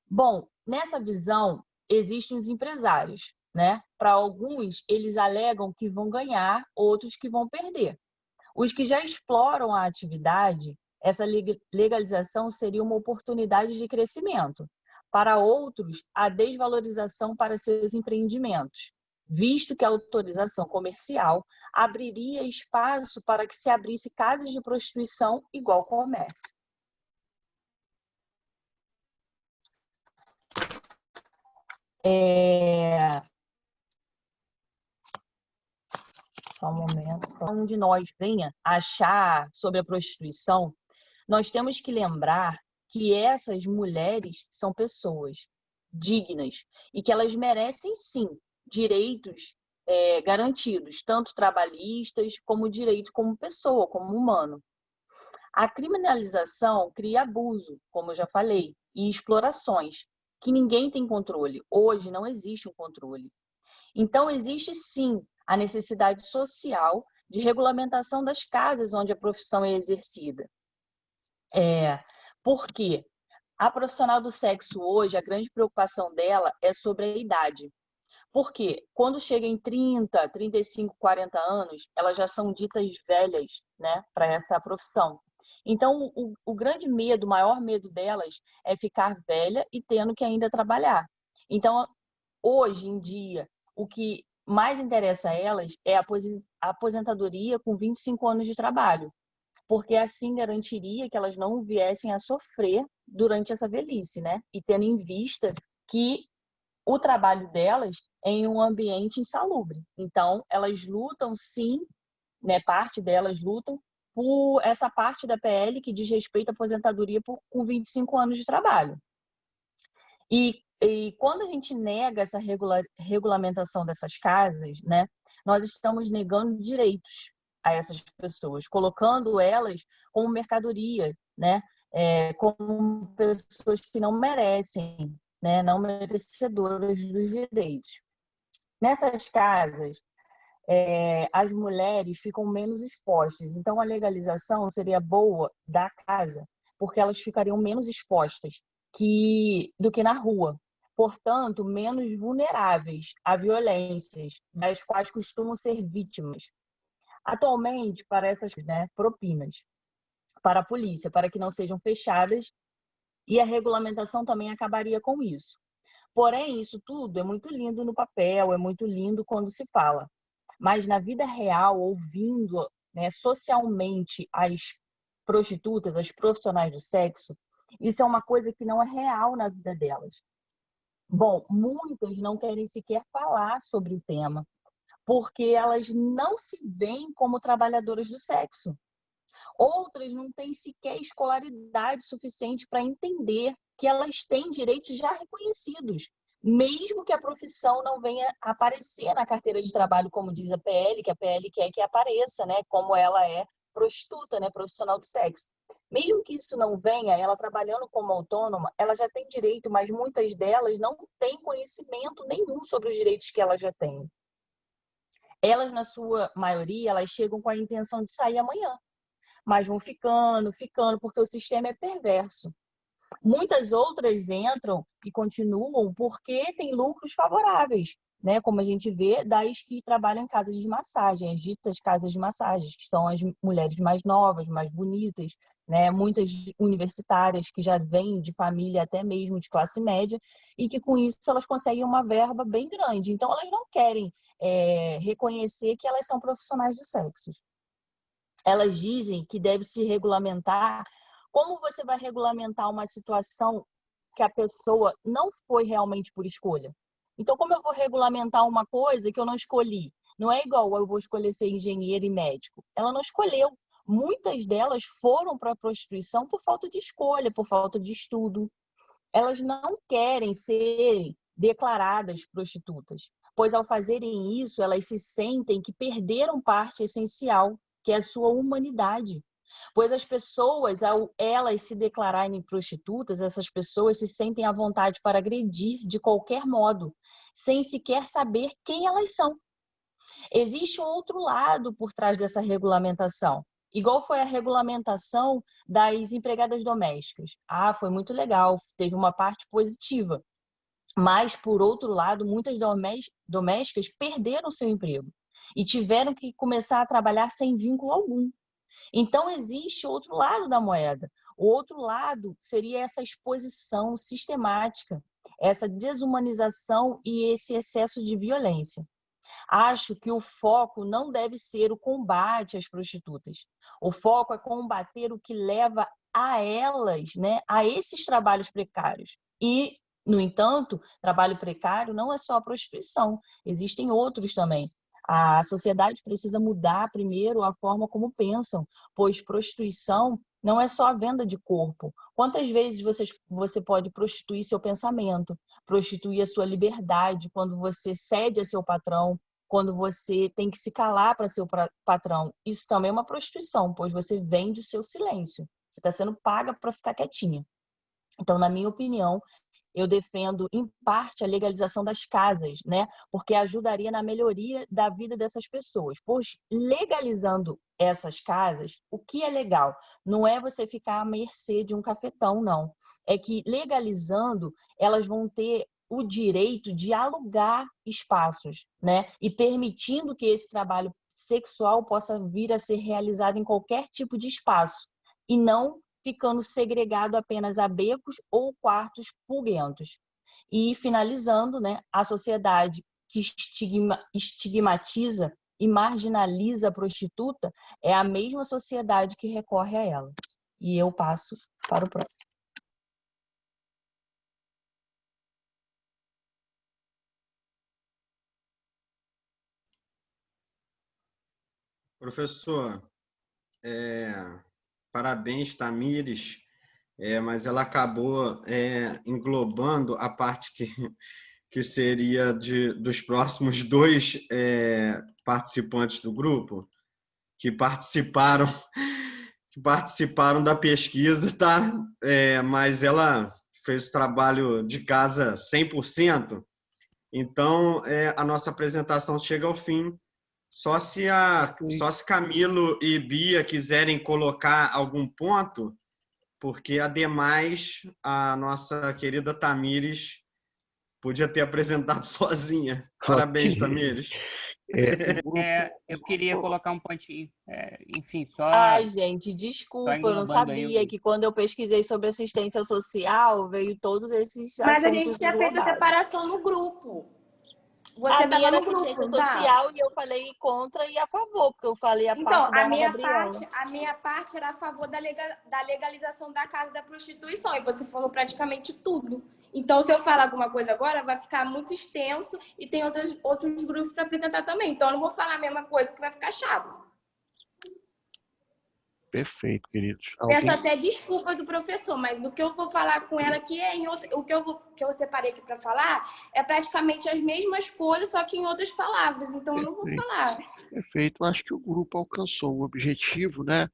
Bom, nessa visão, existem os empresários, né? Para alguns, eles alegam que vão ganhar, outros que vão perder. Os que já exploram a atividade, essa legalização seria uma oportunidade de crescimento. Para outros, a desvalorização para seus empreendimentos, visto que a autorização comercial abriria espaço para que se abrisse casas de prostituição igual comércio. Só um momento. Onde nós venha achar sobre a prostituição, nós temos que lembrar que essas mulheres são pessoas dignas e que elas merecem, sim, direitos garantidos, tanto trabalhistas como direito como pessoa, como humano. A criminalização cria abuso, como eu já falei, e explorações, que ninguém tem controle. Hoje não existe um controle. Então, existe, sim, a necessidade social de regulamentação das casas onde a profissão é exercida. Porque a profissional do sexo hoje, a grande preocupação dela é sobre a idade. Porque quando chega em 30, 35, 40 anos, elas já são ditas velhas, né, para essa profissão. Então, o grande medo, o maior medo delas é ficar velha e tendo que ainda trabalhar. Então, hoje em dia, o que mais interessa a elas é a aposentadoria com 25 anos de trabalho, porque assim garantiria que elas não viessem a sofrer durante essa velhice, né? E tendo em vista que o trabalho delas é em um ambiente insalubre. Então, elas lutam, sim, né? Parte delas lutam por essa parte da PL que diz respeito à aposentadoria com 25 anos de trabalho. E quando a gente nega essa regulamentação dessas casas, né, nós estamos negando direitos a essas pessoas, colocando elas como mercadoria, né, como pessoas que não merecem, né, não merecedoras dos direitos. Nessas casas, as mulheres ficam menos expostas. Então, a legalização seria boa da casa, porque elas ficariam menos expostas do que na rua. Portanto, menos vulneráveis a violências das quais costumam ser vítimas. Atualmente, para essas propinas para a polícia, para que não sejam fechadas, e a regulamentação também acabaria com isso. Porém, isso tudo é muito lindo no papel, é muito lindo quando se fala. Mas na vida real, ouvindo, né, socialmente as prostitutas, as profissionais do sexo, isso é uma coisa que não é real na vida delas. Bom, muitas não querem sequer falar sobre o tema, porque elas não se veem como trabalhadoras do sexo. Outras não têm sequer escolaridade suficiente para entender que elas têm direitos já reconhecidos mesmo que a profissão não venha aparecer na carteira de trabalho, como diz a PL, que a PL quer que apareça, né, como ela é prostituta, né, profissional do sexo. Mesmo que isso não venha, ela trabalhando como autônoma, ela já tem direito, mas muitas delas não têm conhecimento nenhum sobre os direitos que ela já tem. Elas, na sua maioria, elas chegam com a intenção de sair amanhã, mas vão ficando, porque o sistema é perverso. Muitas outras entram e continuam porque têm lucros favoráveis, né? Como a gente vê das que trabalham em casas de massagem, as ditas casas de massagem, que são as mulheres mais novas, mais bonitas, né? Muitas universitárias que já vêm de família até mesmo de classe média e que com isso elas conseguem uma verba bem grande. Então elas não querem reconhecer que elas são profissionais do sexo. Elas dizem que deve se regulamentar. Como você vai regulamentar uma situação que a pessoa não foi realmente por escolha? Então, como eu vou regulamentar uma coisa que eu não escolhi? Não é igual eu vou escolher ser engenheiro e médico. Ela não escolheu. Muitas delas foram para a prostituição por falta de escolha, por falta de estudo. Elas não querem ser declaradas prostitutas, pois ao fazerem isso, elas se sentem que perderam parte essencial, que é a sua humanidade. Pois as pessoas, ao elas se declararem prostitutas, essas pessoas se sentem à vontade para agredir de qualquer modo, sem sequer saber quem elas são. Existe um outro lado por trás dessa regulamentação. Igual foi a regulamentação das empregadas domésticas. Foi muito legal, teve uma parte positiva. Mas, por outro lado, muitas domésticas perderam seu emprego e tiveram que começar a trabalhar sem vínculo algum. Então, existe outro lado da moeda. O outro lado seria essa exposição sistemática, essa desumanização e esse excesso de violência. Acho que o foco não deve ser o combate às prostitutas. O foco é combater o que leva a elas, né, a esses trabalhos precários. E, no entanto, trabalho precário não é só a prostituição, existem outros também. A sociedade precisa mudar primeiro a forma como pensam, pois prostituição não é só a venda de corpo. Quantas vezes você pode prostituir seu pensamento, prostituir a sua liberdade quando você cede a seu patrão, quando você tem que se calar para seu patrão? Isso também é uma prostituição, pois você vende o seu silêncio. Você está sendo paga para ficar quietinha. Então, na minha opinião, eu defendo, em parte, a legalização das casas, né? Porque ajudaria na melhoria da vida dessas pessoas. Pois, legalizando essas casas, o que é legal? Não é você ficar à mercê de um cafetão, não. É que, legalizando, elas vão ter o direito de alugar espaços, né? E permitindo que esse trabalho sexual possa vir a ser realizado em qualquer tipo de espaço. E não ficando segregado apenas a becos ou quartos pulguentos. E finalizando, né, a sociedade que estigmatiza e marginaliza a prostituta é a mesma sociedade que recorre a ela. E eu passo para o próximo. Professor, parabéns, Tamires, mas ela acabou englobando a parte que seria dos próximos dois participantes do grupo, que participaram da pesquisa, tá? Mas ela fez o trabalho de casa 100%. Então, a nossa apresentação chega ao fim. Só se Camilo e Bia quiserem colocar algum ponto, porque, ademais, a nossa querida Tamires podia ter apresentado sozinha. Parabéns, Tamires. Eu queria colocar um pontinho. Enfim, só... Ai, gente, desculpa, eu não sabia que quando eu pesquisei sobre assistência social, veio todos esses Mas assuntos a gente tinha feito a separação no grupo. Você a minha estava era no grupo, assistência tá? social e eu falei contra e a favor, porque eu falei a parte da Ana Gabriela. A minha parte era a favor da legalização da casa da prostituição, e você falou praticamente tudo. Então, se eu falar alguma coisa agora, vai ficar muito extenso e tem outros grupos para apresentar também. Então, eu não vou falar a mesma coisa, que vai ficar chato. Perfeito, queridos. Peço Alguém? até desculpas do professor, mas o que eu vou falar com ela aqui é que eu separei aqui para falar é praticamente as mesmas coisas, só que em outras palavras. Então eu não vou Perfeito. falar. Perfeito. Acho que o grupo alcançou o objetivo, né?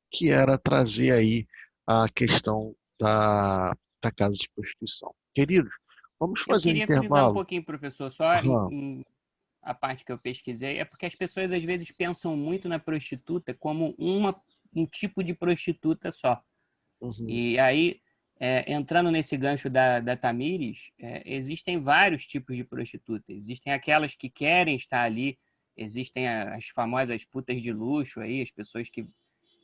Que era trazer aí a questão da casa de prostituição. Queridos, vamos Eu fazer um queria frisar um intervalo? pouquinho, professor, só Aham. a parte que eu pesquisei, é porque as pessoas às vezes pensam muito na prostituta como um tipo de prostituta só. Uhum. E aí, entrando nesse gancho da Tamires, existem vários tipos de prostitutas. Existem aquelas que querem estar ali, existem as famosas putas de luxo aí, as pessoas que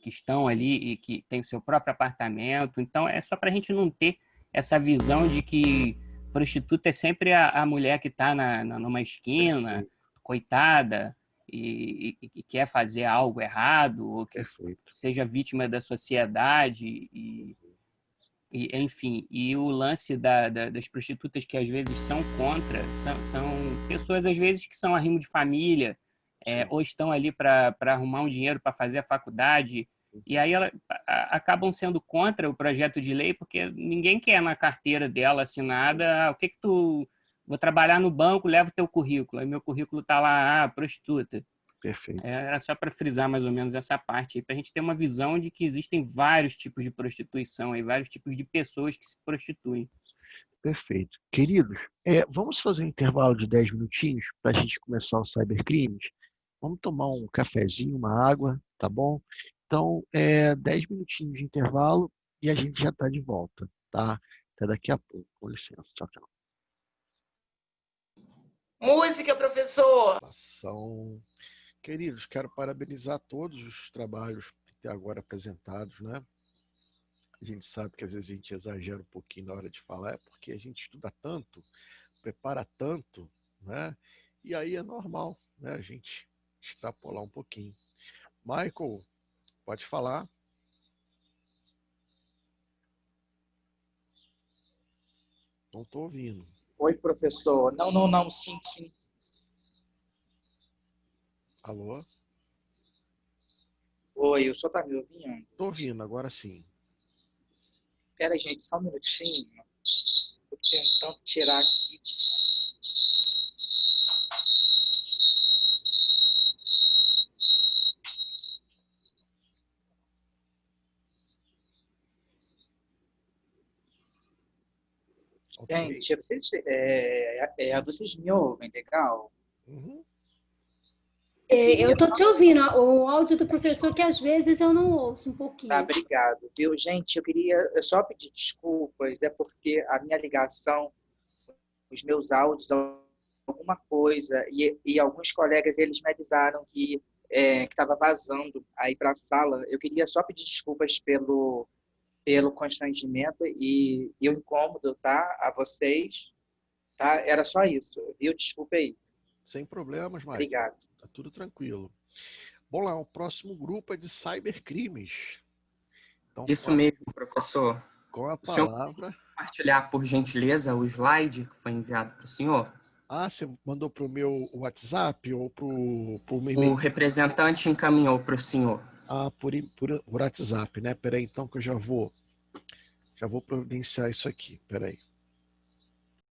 estão ali e que têm o seu próprio apartamento. Então, é só para a gente não ter essa visão de que prostituta é sempre a mulher que está numa esquina, coitada, e quer fazer algo errado, ou que seja vítima da sociedade, enfim. E o lance das prostitutas que às vezes são contra, são pessoas às vezes que são arrimo de família, ou estão ali para arrumar um dinheiro para fazer a faculdade, e aí elas acabam sendo contra o projeto de lei, porque ninguém quer na carteira dela assinada, vou trabalhar no banco, levo teu currículo, aí meu currículo está lá, prostituta. Perfeito. Era só para frisar mais ou menos essa parte, para a gente ter uma visão de que existem vários tipos de prostituição, e vários tipos de pessoas que se prostituem. Perfeito. Queridos, vamos fazer um intervalo de 10 minutinhos para a gente começar o Cybercrimes? Vamos tomar um cafezinho, uma água, tá bom? Então, 10 minutinhos de intervalo e a gente já está de volta, tá? Até daqui a pouco. Com licença. Tchau, tchau. Música, professor! Queridos, quero parabenizar todos os trabalhos até agora apresentados, né? A gente sabe que às vezes a gente exagera um pouquinho na hora de falar, é porque a gente estuda tanto, prepara tanto, né? E aí é normal, né? A gente extrapolar um pouquinho. Michael, pode falar. Não estou ouvindo. Oi, professor. Não, sim. Alô? Oi, o senhor está me ouvindo? Estou ouvindo, agora sim. Espera aí, gente, só um minutinho. Estou tentando tirar aqui. Okay. Gente, vocês me ouvem, legal? Uhum. Eu estou te ouvindo, o áudio do professor que às vezes eu não ouço um pouquinho. Tá, obrigado. Viu, gente? Eu queria só pedir desculpas, porque a minha ligação, os meus áudios, alguma coisa, e alguns colegas, eles me avisaram que estava vazando aí para a sala. Eu queria só pedir desculpas pelo constrangimento e o incômodo, tá? A vocês, tá? Era só isso, viu? Desculpa aí. Sem problemas, Maicon. Obrigado. Tá tudo tranquilo. Bom, lá, o próximo grupo é de cybercrimes. Então, isso mesmo, professor. Com a palavra. palavra. O senhor pode compartilhar, por gentileza, o slide que foi enviado para o senhor? Você mandou para o meu WhatsApp ou para o meu e-mail? O representante encaminhou para o senhor. Por WhatsApp, né? Peraí, então que eu já vou providenciar isso aqui. Peraí.